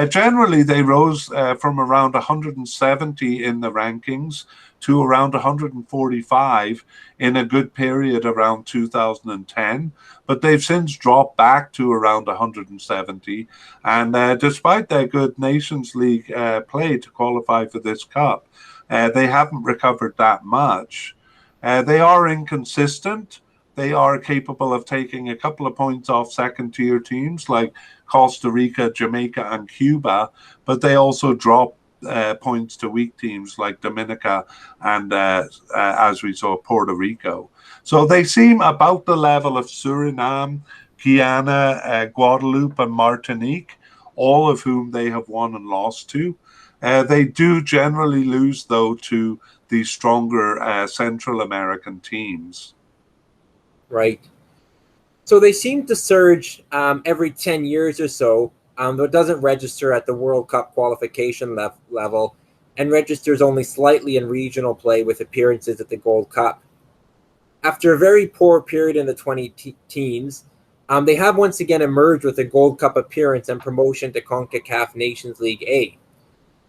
Generally, they rose from around 170 in the rankings to around 145 in a good period around 2010, but they've since dropped back to around 170. And despite their good Nations League play to qualify for this cup, they haven't recovered that much. They are inconsistent. They are capable of taking a couple of points off second tier teams like Costa Rica, Jamaica, and Cuba, but they also drop points to weak teams like Dominica and, as we saw, Puerto Rico. So they seem about the level of Suriname, Guyana, Guadeloupe, and Martinique, all of whom they have won and lost to. They do generally lose, though, to the stronger Central American teams. Right. So they seem to surge every 10 years or so, though it doesn't register at the World Cup qualification level and registers only slightly in regional play with appearances at the Gold Cup. After a very poor period in the 2010s, they have once again emerged with a Gold Cup appearance and promotion to CONCACAF Nations League A.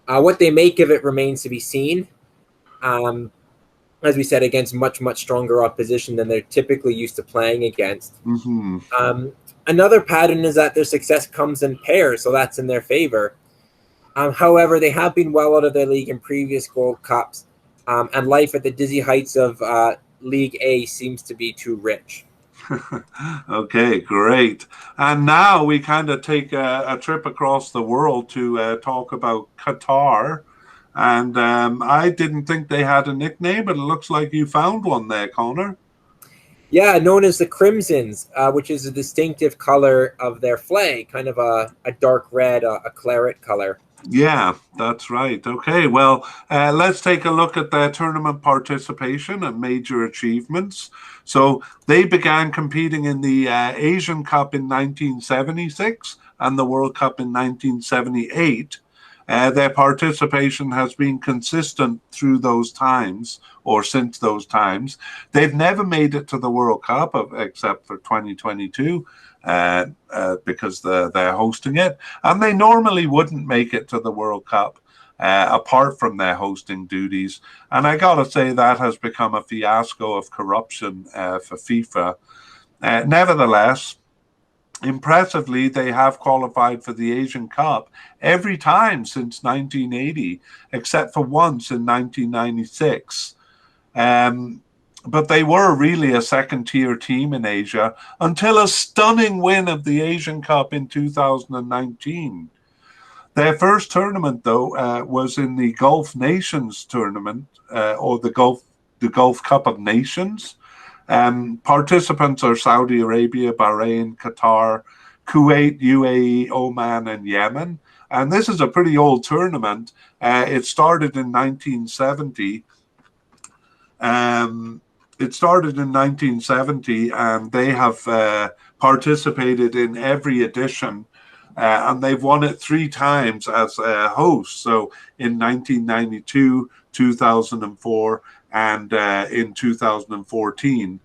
What they make of it remains to be seen. As we said, against much, much stronger opposition than they're typically used to playing against. Mm-hmm. Another pattern is that their success comes in pairs, so that's in their favor. However, they have been well out of their league in previous Gold Cups, and life at the dizzy heights of League A seems to be too rich. Okay, great. And now we kind of take a trip across the world to talk about Qatar. And I didn't think they had a nickname, but it looks like you found one there, Connor. Yeah, known as the Crimsons, which is a distinctive color of their flag, kind of a dark red, a claret color. Yeah, that's right. Okay, well, let's take a look at their tournament participation and major achievements. So they began competing in the Asian Cup in 1976 and the World Cup in 1978. Their participation has been consistent through those times or since those times. They've never made it to the World Cup except for 2022 because they're hosting it. And they normally wouldn't make it to the World Cup apart from their hosting duties. And I got to say that has become a fiasco of corruption for FIFA. Nevertheless, impressively, they have qualified for the Asian Cup every time since 1980, except for once in 1996. But they were really a second-tier team in Asia until a stunning win of the Asian Cup in 2019. Their first tournament, though, was in the Gulf Nations tournament, or the Gulf Cup of Nations. Participants are Saudi Arabia, Bahrain, Qatar, Kuwait, UAE, Oman, and Yemen. And this is a pretty old tournament. It started in 1970. And they have participated in every edition. And they've won it 3 times as hosts. So in 1992, 2004, and in 2014,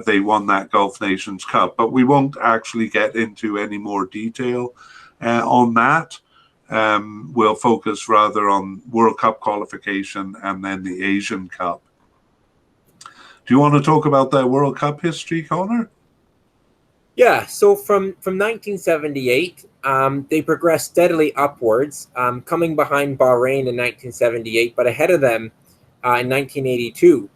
they won that Gulf Nations Cup. But we won't actually get into any more detail on that. We'll focus rather on World Cup qualification and then the Asian Cup. Do you want to talk about their World Cup history, Connor? Yeah, so from 1978, they progressed steadily upwards, coming behind Bahrain in 1978, but ahead of them in 1982,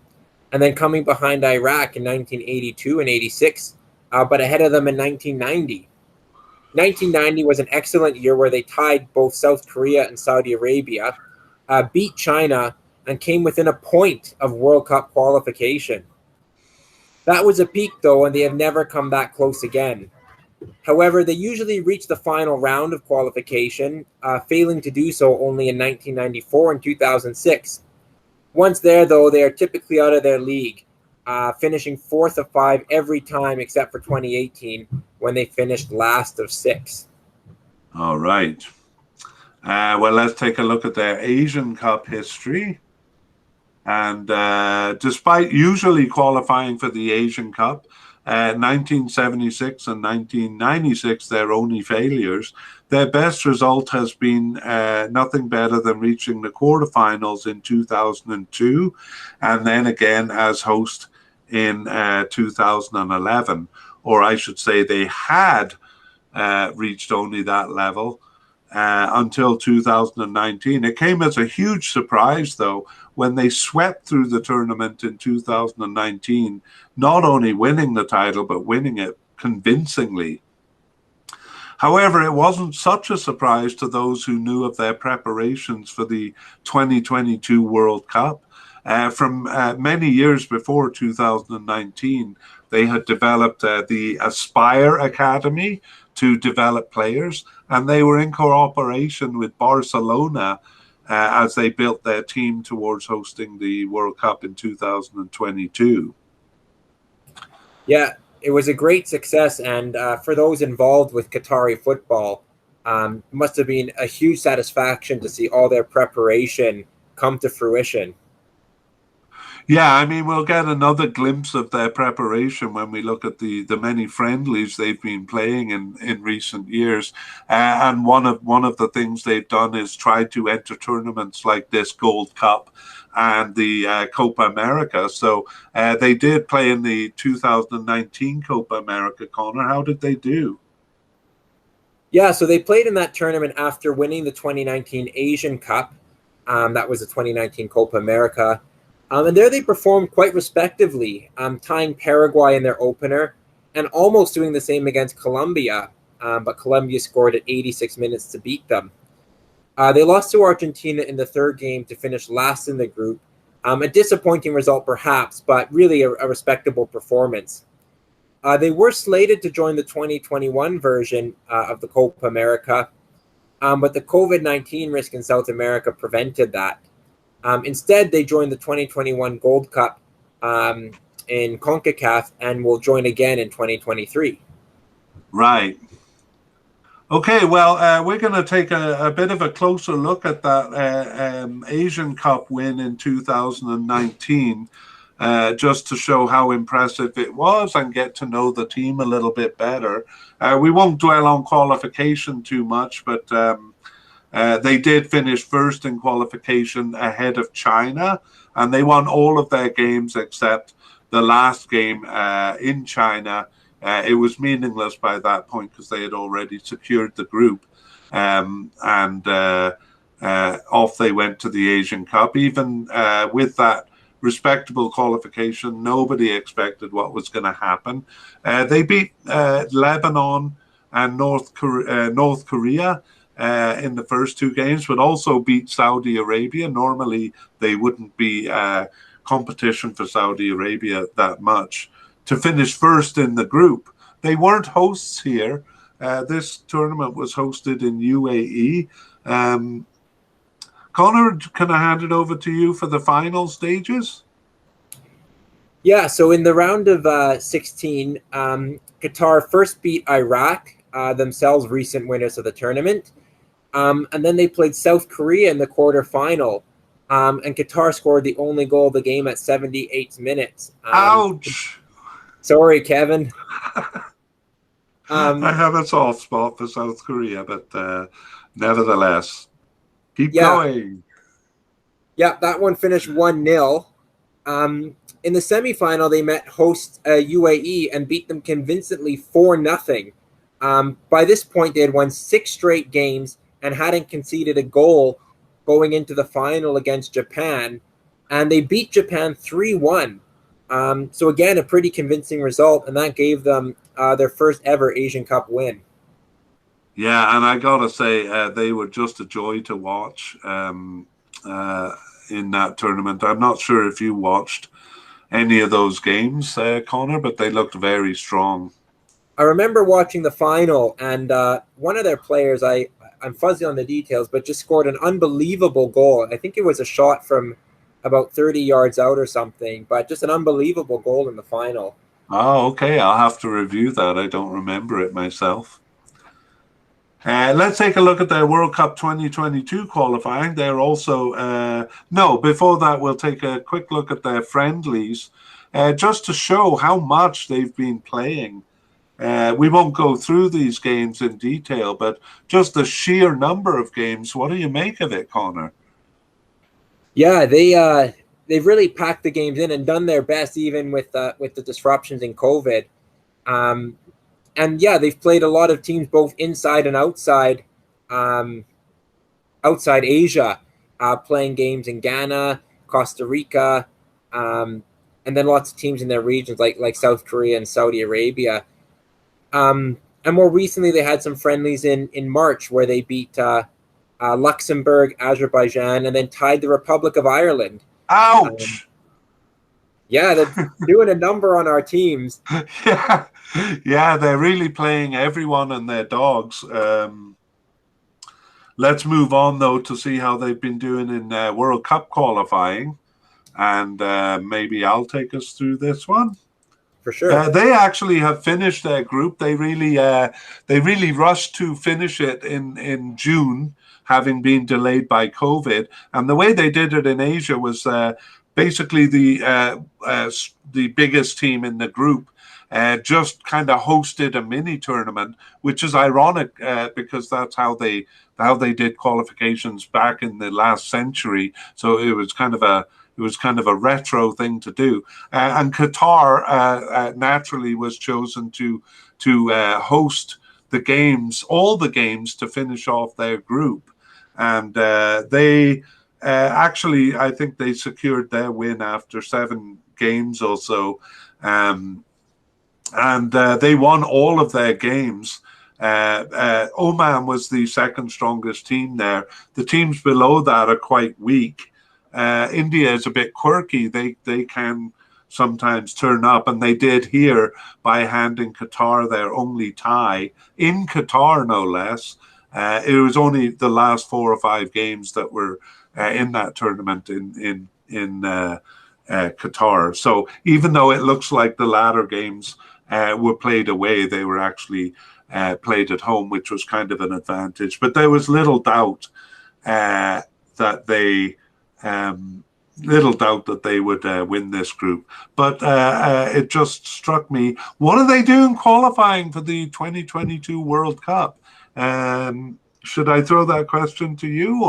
and then coming behind Iraq in 1982 and 86, but ahead of them in 1990. 1990 was an excellent year where they tied both South Korea and Saudi Arabia, beat China, and came within a point of World Cup qualification. That was a peak, though, and they have never come that close again. However, they usually reach the final round of qualification, failing to do so only in 1994 and 2006. Once there, though, they are typically out of their league, finishing fourth of five every time except for 2018 when they finished last of six. All right. Well, let's take a look at their Asian Cup history. And despite usually qualifying for the Asian Cup, 1976 and 1996, their only failures. Their best result has been nothing better than reaching the quarterfinals in 2002, and then again as host in 2011. Or I should say they had reached only that level until 2019. It came as a huge surprise, though, when they swept through the tournament in 2019, not only winning the title, but winning it convincingly. However, it wasn't such a surprise to those who knew of their preparations for the 2022 World Cup. From many years before 2019, they had developed the Aspire Academy to develop players, and they were in cooperation with Barcelona as they built their team towards hosting the World Cup in 2022. Yeah, it was a great success, and for those involved with Qatari football, must have been a huge satisfaction to see all their preparation come to fruition. Yeah, I mean, we'll get another glimpse of their preparation when we look at the many friendlies they've been playing in recent years. And one of the things they've done is try to enter tournaments like this Gold Cup and the Copa America. So they did play in the 2019 Copa America. Connor, how did they do? Yeah, so they played in that tournament after winning the 2019 Asian Cup. That was the 2019 Copa America. And there they performed quite respectively, tying Paraguay in their opener and almost doing the same against Colombia, but Colombia scored at 86 minutes to beat them. They lost to Argentina in the third game to finish last in the group. A disappointing result perhaps, but really a respectable performance. They were slated to join the 2021 version of the Copa America, but the COVID-19 risk in South America prevented that. Instead, they joined the 2021 Gold Cup in CONCACAF and will join again in 2023. Right. Okay, well, we're going to take a bit of a closer look at that Asian Cup win in 2019, just to show how impressive it was and get to know the team a little bit better. We won't dwell on qualification too much, but they did finish first in qualification ahead of China, and they won all of their games except the last game in China. It was meaningless by that point because they had already secured the group, and off they went to the Asian Cup. Even with that respectable qualification, nobody expected what was going to happen. They beat Lebanon and North Korea in the first two games, but also beat Saudi Arabia. Normally, they wouldn't be competition for Saudi Arabia that much. To finish first in the group. They weren't hosts here. This tournament was hosted in UAE. Connor, can I hand it over to you for the final stages? Yeah, so in the round of 16, Qatar first beat Iraq, themselves recent winners of the tournament. And then they played South Korea in the quarterfinal. And Qatar scored the only goal of the game at 78 minutes. Ouch! Sorry, Kevin. I have a soft spot for South Korea, but nevertheless, keep going. Yeah, that one finished 1-0. In the semifinal, they met host UAE and beat them convincingly 4-0. By this point, they had won 6 straight games and hadn't conceded a goal going into the final against Japan. And they beat Japan 3-1. So again, a pretty convincing result, and that gave them their first ever Asian Cup win. Yeah, and I gotta say, they were just a joy to watch in that tournament. I'm not sure if you watched. any of those games, Connor, but they looked very strong. I remember watching the final, and one of their players, I'm fuzzy on the details, but just scored an unbelievable goal. I think it was a shot from about 30 yards out or something, but just an unbelievable goal in the final. Oh, okay. I'll have to review that. I don't remember it myself. Let's take a look at their World Cup 2022 qualifying. They're also, no, before that, we'll take a quick look at their friendlies just to show how much they've been playing. We won't go through these games in detail, but just the sheer number of games. What do you make of it, Connor? Yeah, they've really packed the games in and done their best, even with the disruptions in COVID. And yeah, they've played a lot of teams both inside and outside Asia, playing games in Ghana, Costa Rica, and then lots of teams in their regions like South Korea and Saudi Arabia. And more recently, they had some friendlies in March where they beat Luxembourg, Azerbaijan, and then tied the Republic of Ireland. Ouch! Yeah, they're doing a number on our teams. Yeah, they're really playing everyone and their dogs. Let's move on, though, to see how they've been doing in World Cup qualifying. And maybe I'll take us through this one. For sure. They actually have finished their group. They really rushed to finish it in June, having been delayed by COVID. And the way they did it in Asia was basically the biggest team in the group just kind of hosted a mini tournament, which is ironic because that's how they did qualifications back in the last century. So it was kind of a retro thing to do. And Qatar naturally was chosen to host the games, all the games, to finish off their group. And they actually, I think they secured their win after 7 games or so. And they won all of their games. Oman was the second strongest team there. The teams below that are quite weak. India is a bit quirky. They can sometimes turn up, and they did here by handing Qatar their only tie in Qatar, no less. It was only the last 4 or 5 games that were in that tournament in Qatar. So even though it looks like the latter games were played away, they were actually played at home, which was kind of an advantage. But there was little doubt that they would win this group. But it just struck me, what are they doing qualifying for the 2022 World Cup? Should I throw that question to you,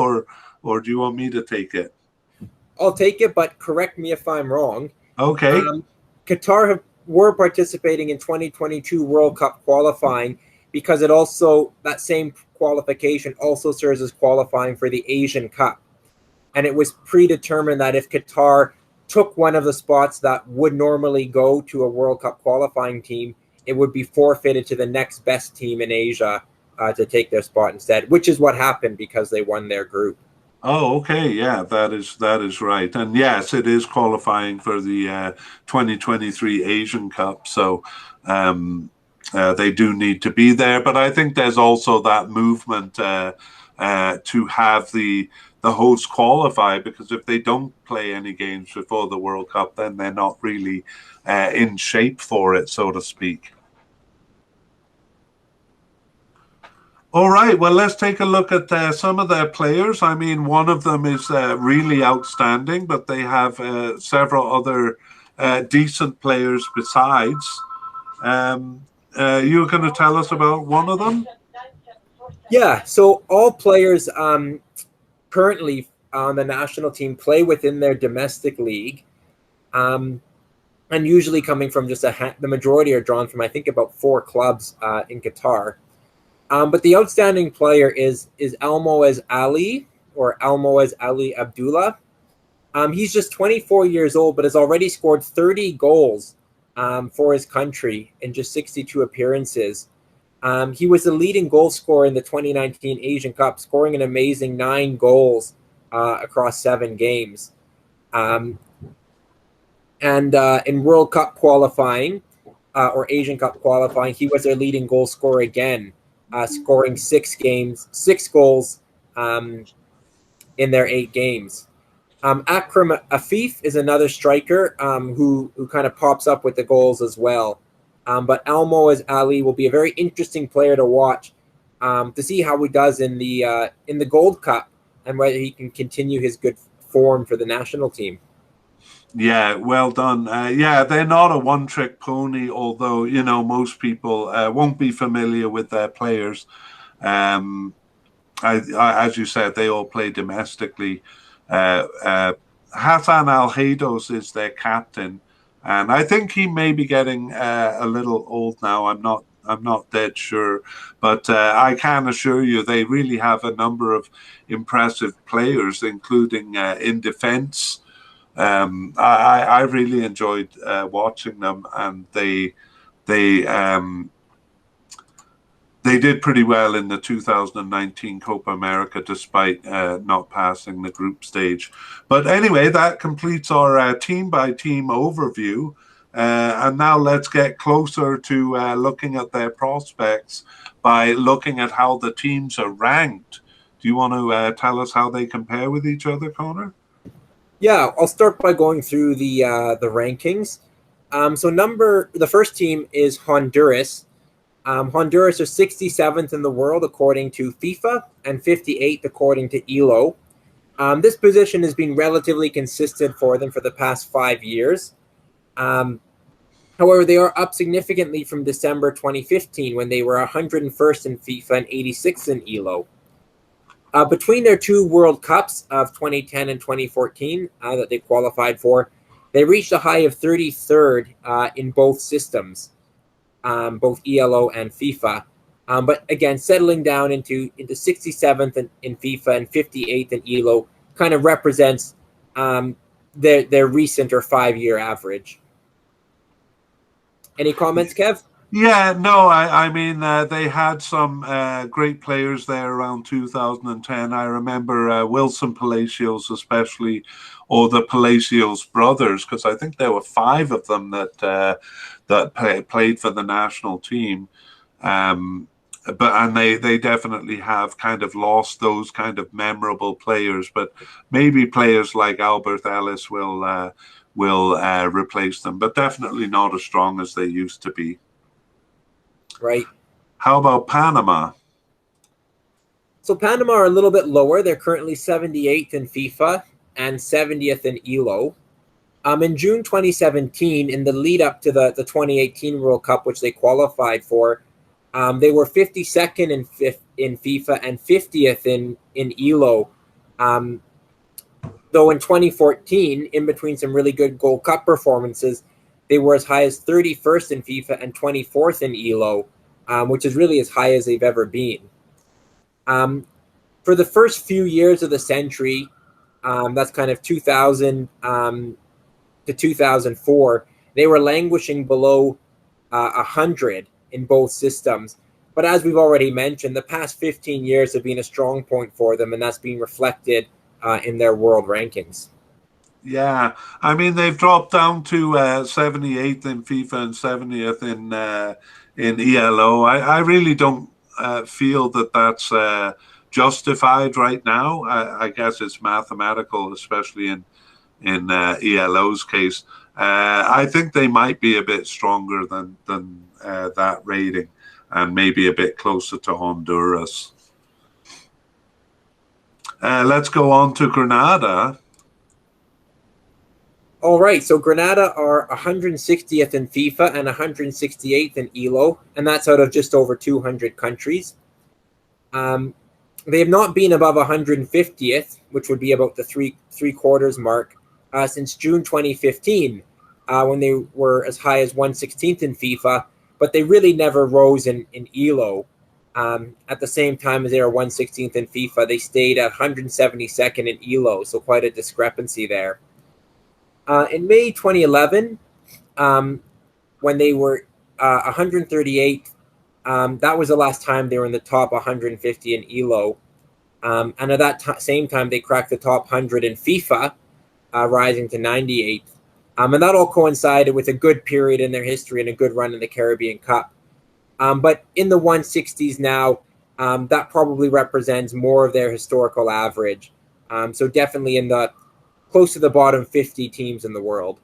or do you want me to take it? I'll take it, but correct me if I'm wrong. Okay. Qatar were participating in 2022 World Cup qualifying because that same qualification also serves as qualifying for the Asian Cup. And it was predetermined that if Qatar took one of the spots that would normally go to a World Cup qualifying team, it would be forfeited to the next best team in Asia to take their spot instead, which is what happened because they won their group. Oh, okay. Yeah, that is right. And yes, it is qualifying for the 2023 Asian Cup. So they do need to be there. But I think there's also that movement to have the hosts qualify, because if they don't play any games before the World Cup, then they're not really in shape for it, so to speak. All right, well, let's take a look at some of their players. I mean, one of them is really outstanding, but they have several other decent players besides. You're going to tell us about one of them? Yeah, so all players currently on the national team play within their domestic league, and usually coming from just the majority are drawn from, I think, about 4 clubs in Qatar. But the outstanding player is Almoez Ali, or Almoez Ali Abdullah. He's just 24 years old, but has already scored 30 goals for his country in just 62 appearances. He was the leading goal scorer in the 2019 Asian Cup, scoring an amazing 9 goals across 7 games. And And in World Cup qualifying, or Asian Cup qualifying, he was their leading goal scorer again, scoring 6 goals in their 8 games. Akram Afif is another striker who kind of pops up with the goals as well. But Almoez Ali will be a very interesting player to watch to see how he does in the Gold Cup and whether he can continue his good form for the national team. Yeah, well done. Yeah, they're not a one-trick pony, although, most people won't be familiar with their players. Um, as you said, they all play domestically. Hassan Al-Hados is their captain, and I think he may be getting a little old now. I'm not dead sure, but I can assure you they really have a number of impressive players, including in defence. I really enjoyed watching them, and they they did pretty well in the 2019 Copa America, despite not passing the group stage. But anyway, that completes our team by team overview. And now let's get closer to looking at their prospects by looking at how the teams are ranked. Do you want to tell us how they compare with each other, Connor? Yeah, I'll start by going through the rankings. So the first team is Honduras. Honduras are 67th in the world according to FIFA and 58th according to ELO. This position has been relatively consistent for them for the past 5 years. However, they are up significantly from December 2015 when they were 101st in FIFA and 86th in ELO. Between their 2 World Cups of 2010 and 2014 that they qualified for, they reached a high of 33rd in both systems. Both ELO and FIFA, but again, settling down into 67th in FIFA and 58th in ELO kind of represents their recent or 5-year average. Any comments, Kev? Yeah, no, I mean, they had some great players there around 2010. I remember Wilson Palacios, especially, or the Palacios brothers, because I think there were 5 of them that played for the national team. And they definitely have kind of lost those kind of memorable players, but maybe players like Albert Ellis will replace them, but definitely not as strong as they used to be. Right. How about Panama? So Panama are a little bit lower. They're currently 78th in FIFA and 70th in ELO. In June 2017, in the lead up to the 2018 World Cup, which they qualified for, they were 52nd in FIFA and 50th in ELO. Though in 2014, in between some really good Gold Cup performances, they were as high as 31st in FIFA and 24th in ELO, which is really as high as they've ever been. For the first few years of the century, that's kind of 2000 to 2004, they were languishing below 100 in both systems. But as we've already mentioned, the past 15 years have been a strong point for them, and that's being reflected in their world rankings. Yeah, I mean they've dropped down to 78th in FIFA and 70th in ELO. I really don't feel that that's justified right now. I guess it's mathematical, especially in ELO's case. I think they might be a bit stronger than that rating, and maybe a bit closer to Honduras. Let's go on to Grenada. All right, so Grenada are 160th in FIFA and 168th in ELO, and that's out of just over 200 countries. They have not been above 150th, which would be about the three quarters mark, since June 2015, when they were as high as 116th in FIFA, but they really never rose in ELO. At the same time as they were 116th in FIFA, they stayed at 172nd in ELO, so quite a discrepancy there. In May 2011, when they were 138th, that was the last time they were in the top 150 in ELO. And at that same time, they cracked the top 100 in FIFA, rising to 98th. And that all coincided with a good period in their history and a good run in the Caribbean Cup. But in the 160s now, that probably represents more of their historical average. So definitely in the close to the bottom 50 teams in the world.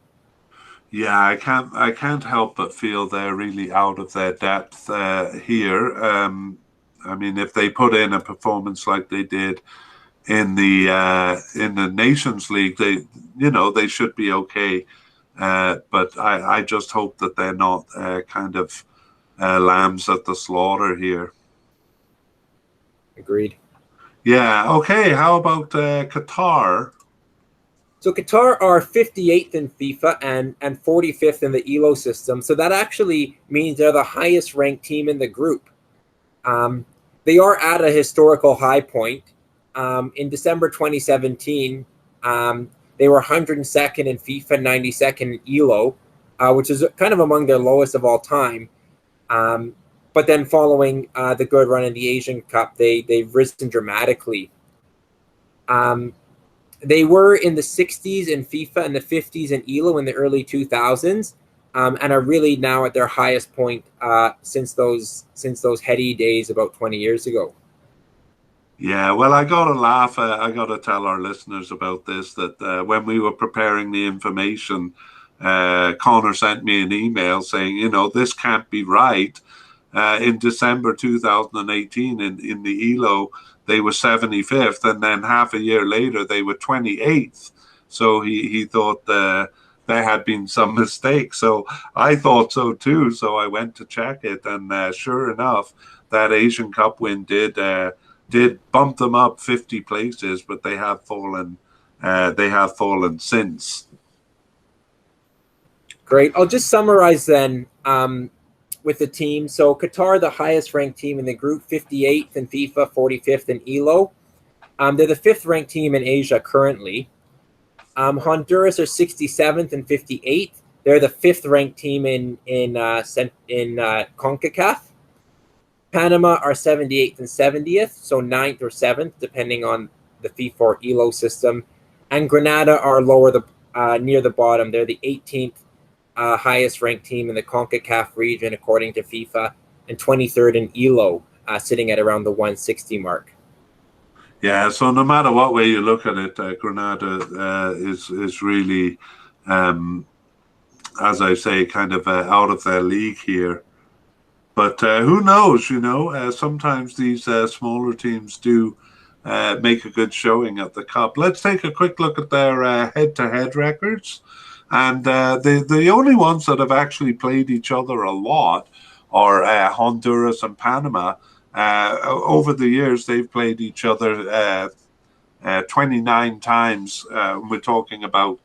Yeah, I can't help but feel they're really out of their depth here. I mean, if they put in a performance like they did in the Nations League, they should be okay. But I just hope that they're not kind of lambs at the slaughter here. Agreed. Yeah. Okay. How about Qatar? So Qatar are 58th in FIFA and 45th in the ELO system. So that actually means they're the highest ranked team in the group. Um, they are at a historical high point. In December 2017, they were 102nd in FIFA, 92nd in ELO, which is kind of among their lowest of all time. But then following the good run in the Asian Cup, they've risen dramatically. Um, they were in the 60s in FIFA and the 50s in ELO in the early 2000s, and are really now at their highest point since those heady days about 20 years ago. Yeah, well, I got to laugh. I got to tell our listeners about this that when we were preparing the information, Connor sent me an email saying, this can't be right. In December 2018, in the ELO, they were 75th, and then half a year later, they were 28th. So he thought there had been some mistake. So I thought so too. So I went to check it, and sure enough, that Asian Cup win did bump them up 50 places, but they have fallen. They have fallen since. Great. I'll just summarize then with the team. So Qatar, the highest ranked team in the group, 58th in FIFA, 45th in ELO. They're the fifth ranked team in Asia currently. Honduras are 67th and 58th. They're the fifth ranked team in CONCACAF. Panama are 78th and 70th, so 9th or 7th, depending on the FIFA or ELO system. And Grenada are near the bottom. They're the 18th highest ranked team in the CONCACAF region, according to FIFA, and 23rd in ELO, sitting at around the 160 mark. Yeah, so no matter what way you look at it, Grenada is really, as I say, kind of out of their league here. But who knows? Sometimes these smaller teams do make a good showing at the cup. Let's take a quick look at their head-to-head records, and the only ones that have actually played each other a lot are Honduras and Panama. Over the years, they've played each other 29 times. We're talking about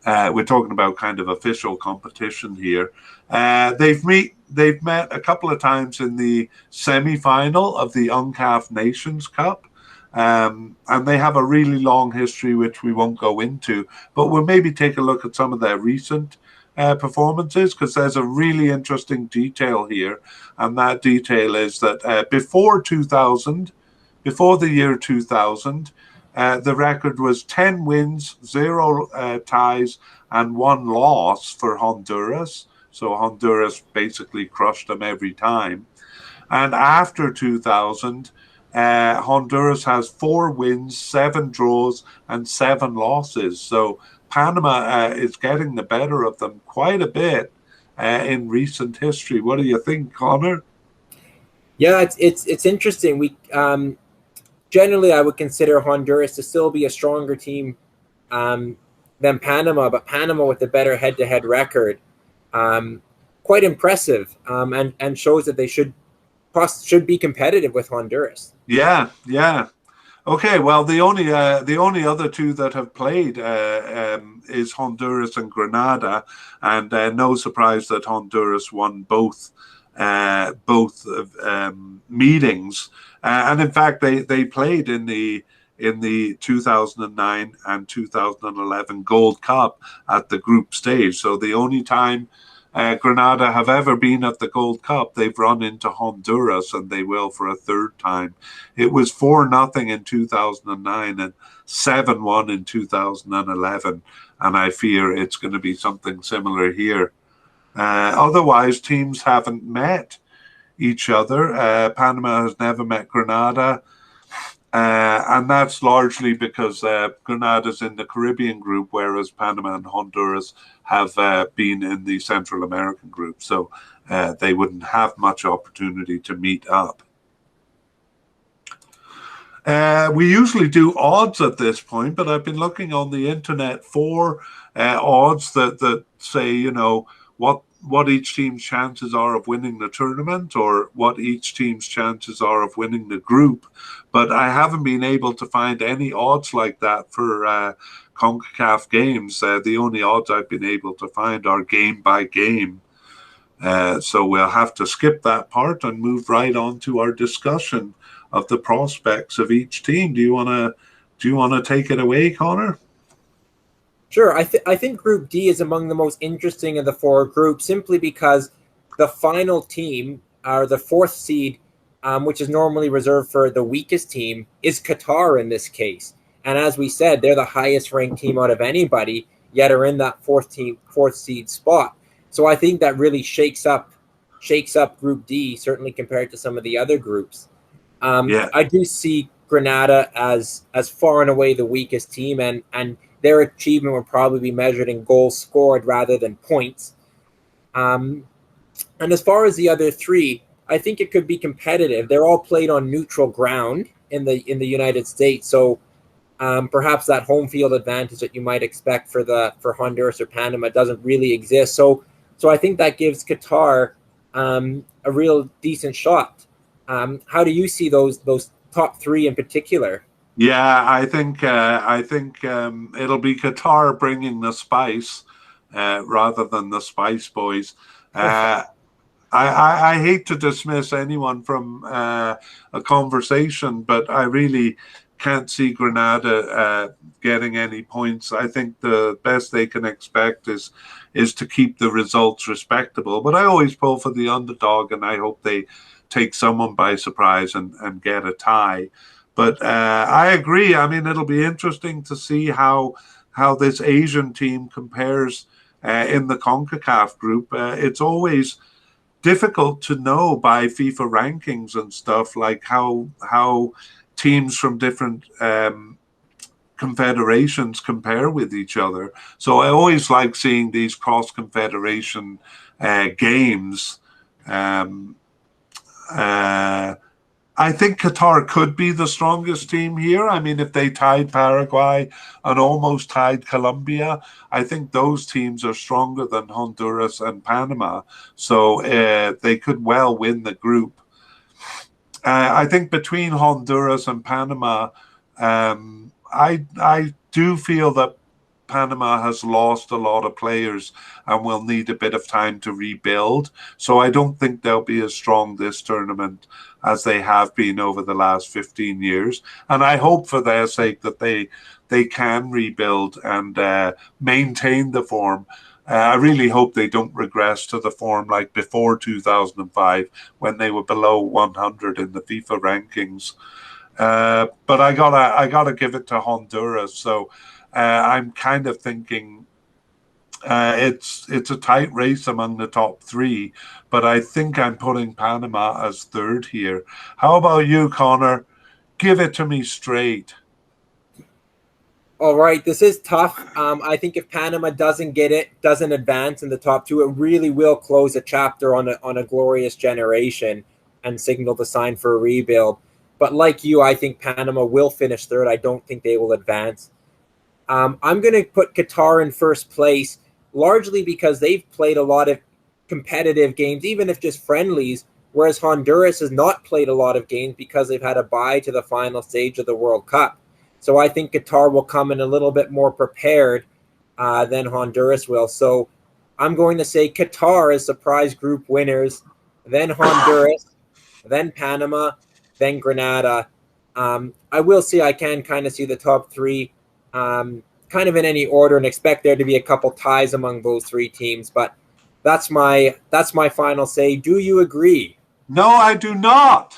kind of official competition here. They've met a couple of times in the semi-final of the UNCAF Nations Cup. And they have a really long history, which we won't go into, but we'll maybe take a look at some of their recent performances, because there's a really interesting detail here. And that detail is that before the year 2000, the record was 10 wins, 0 ties, and 1 loss for Honduras. So Honduras basically crushed them every time. And after 2000, Honduras has 4 wins, 7 draws, and 7 losses. So Panama is getting the better of them quite a bit in recent history. What do you think, Connor? Yeah, it's interesting. We generally I would consider Honduras to still be a stronger team than Panama, but Panama with a better head-to-head record, quite impressive, and shows that they should be competitive with Honduras. Yeah. Okay, well, the only other two that have played is Honduras and Grenada, and no surprise that Honduras won both meetings, and in fact they played in the 2009 and 2011 Gold Cup at the group stage. So the only time Grenada have ever been at the Gold Cup, they've run into Honduras, and they will for a third time. It was 4-0 in 2009 and 7-1 in 2011, and I fear it's going to be something similar here. Otherwise, teams haven't met each other. Panama has never met Grenada. And that's largely because Grenada's in the Caribbean group, whereas Panama and Honduras have been in the Central American group. So they wouldn't have much opportunity to meet up. We usually do odds at this point, but I've been looking on the internet for odds that say, you know, what each team's chances are of winning the tournament, or what each team's chances are of winning the group. But I haven't been able to find any odds like that for CONCACAF games. The only odds I've been able to find are game by game. So we'll have to skip that part and move right on to our discussion of the prospects of each team. Do you want to take it away, Connor? Sure. I think Group D is among the most interesting of the four groups, simply because the final team, or the fourth seed, which is normally reserved for the weakest team, is Qatar in this case. And as we said, they're the highest ranked team out of anybody, yet are in that fourth seed spot. So I think that really shakes up Group D, certainly compared to some of the other groups. I do see Grenada as far and away the weakest team, and their achievement will probably be measured in goals scored rather than points. And as far as the other three, I think it could be competitive. They're all played on neutral ground in the United States, so perhaps that home field advantage that you might expect for Honduras or Panama doesn't really exist. So I think that gives Qatar a real decent shot. How do you see those top three in particular? Yeah, I think it'll be Qatar bringing the spice rather than the Spice Boys. I hate to dismiss anyone from a conversation, but I really can't see Grenada getting any points. I think the best they can expect is to keep the results respectable. But I always pull for the underdog, and I hope they take someone by surprise and get a tie. But I agree. I mean, it'll be interesting to see how this Asian team compares in the CONCACAF group. It's always difficult to know by FIFA rankings and stuff, like how teams from different confederations compare with each other. So I always like seeing these cross-confederation games. I think Qatar could be the strongest team here. I mean, if they tied Paraguay and almost tied Colombia, I think those teams are stronger than Honduras and Panama. So they could well win the group. I think between Honduras and Panama, I do feel that Panama has lost a lot of players and will need a bit of time to rebuild. So I don't think they'll be as strong this tournament as they have been over the last 15 years. And I hope for their sake that they can rebuild and maintain the form. I really hope they don't regress to the form like before 2005 when they were below 100 in the FIFA rankings. But I gotta give it to Honduras. So I'm kind of thinking it's a tight race among the top three, but I think I'm putting Panama as third here. How about you, Connor? Give it to me straight. All right, this is tough. I think if Panama doesn't advance in the top two, it really will close a chapter on a glorious generation and signal the sign for a rebuild. But like you, I think Panama will finish third. I don't think they will advance. I'm going to put Qatar in first place, largely because they've played a lot of competitive games, even if just friendlies, whereas Honduras has not played a lot of games because they've had a bye to the final stage of the World Cup. So I think Qatar will come in a little bit more prepared than Honduras will. So I'm going to say Qatar as surprise group winners, then Honduras, then Panama, then Grenada. I will say I can kind of see the top three kind of in any order and expect there to be a couple ties among those three teams. But That's my final say. Do you agree? No, I do not.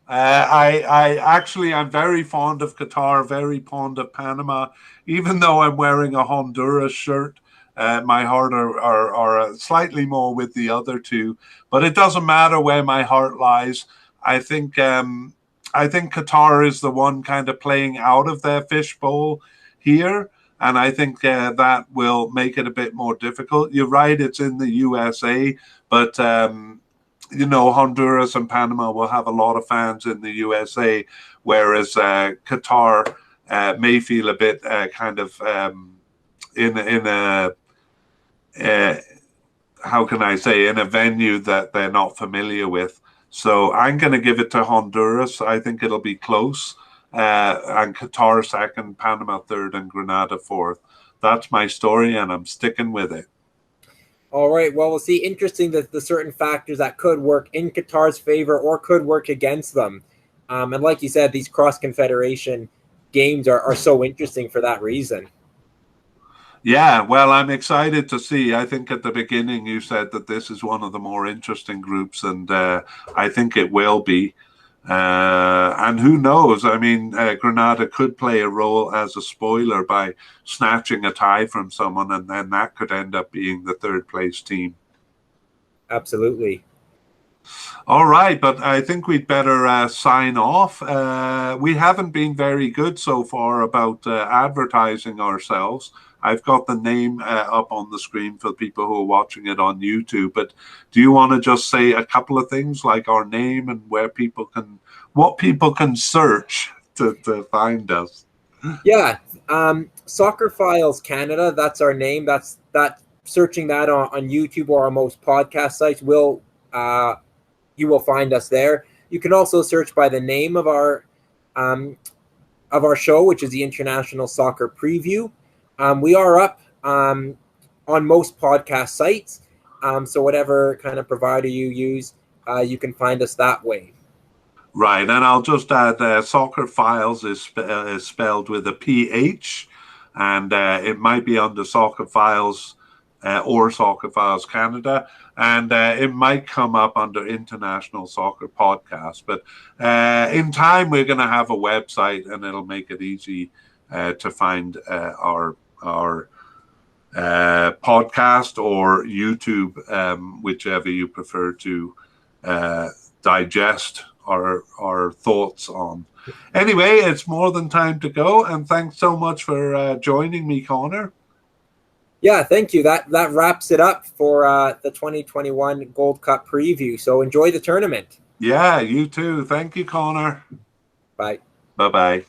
I'm very fond of Qatar, very fond of Panama. Even though I'm wearing a Honduras shirt, my heart are slightly more with the other two. But it doesn't matter where my heart lies. I think I think Qatar is the one kind of playing out of their fishbowl here. And I think that will make it a bit more difficult. You're right, it's in the USA, but Honduras and Panama will have a lot of fans in the USA, whereas Qatar may feel a bit kind of in a how can I say, in a venue that they're not familiar with. So I'm going to give it to Honduras. I think it'll be close. And Qatar second, Panama third, and Grenada fourth. That's my story, and I'm sticking with it. All right. Well, we'll see. Interesting that the certain factors that could work in Qatar's favor or could work against them. And like you said, these cross-confederation games are so interesting for that reason. Yeah, well, I'm excited to see. I think at the beginning you said that this is one of the more interesting groups, and I think it will be. And who knows? I mean, Grenada could play a role as a spoiler by snatching a tie from someone, and then that could end up being the third place team. Absolutely. All right, but I think we'd better sign off. We haven't been very good so far about advertising ourselves. I've got the name up on the screen for people who are watching it on YouTube. But do you want to just say a couple of things like our name and what people can search to find us? Yeah, Soccer Files Canada. That's our name. That searching that on YouTube or on most podcast sites you will find us there. You can also search by the name of our show, which is the International Soccer Preview. We are up on most podcast sites, so whatever kind of provider you use, you can find us that way. Right, and I'll just add Soccer Files is spelled with a PH, and it might be under Soccer Files or Soccer Files Canada, and it might come up under International Soccer Podcast. But in time, we're going to have a website, and it'll make it easy to find our podcast or YouTube, whichever you prefer to digest our thoughts on. Anyway, it's more than time to go, and thanks so much for joining me, Connor. Yeah, thank you. That wraps it up for the 2021 Gold Cup preview. So enjoy the tournament. Yeah, you too. Thank you, Connor. Bye. Bye-bye.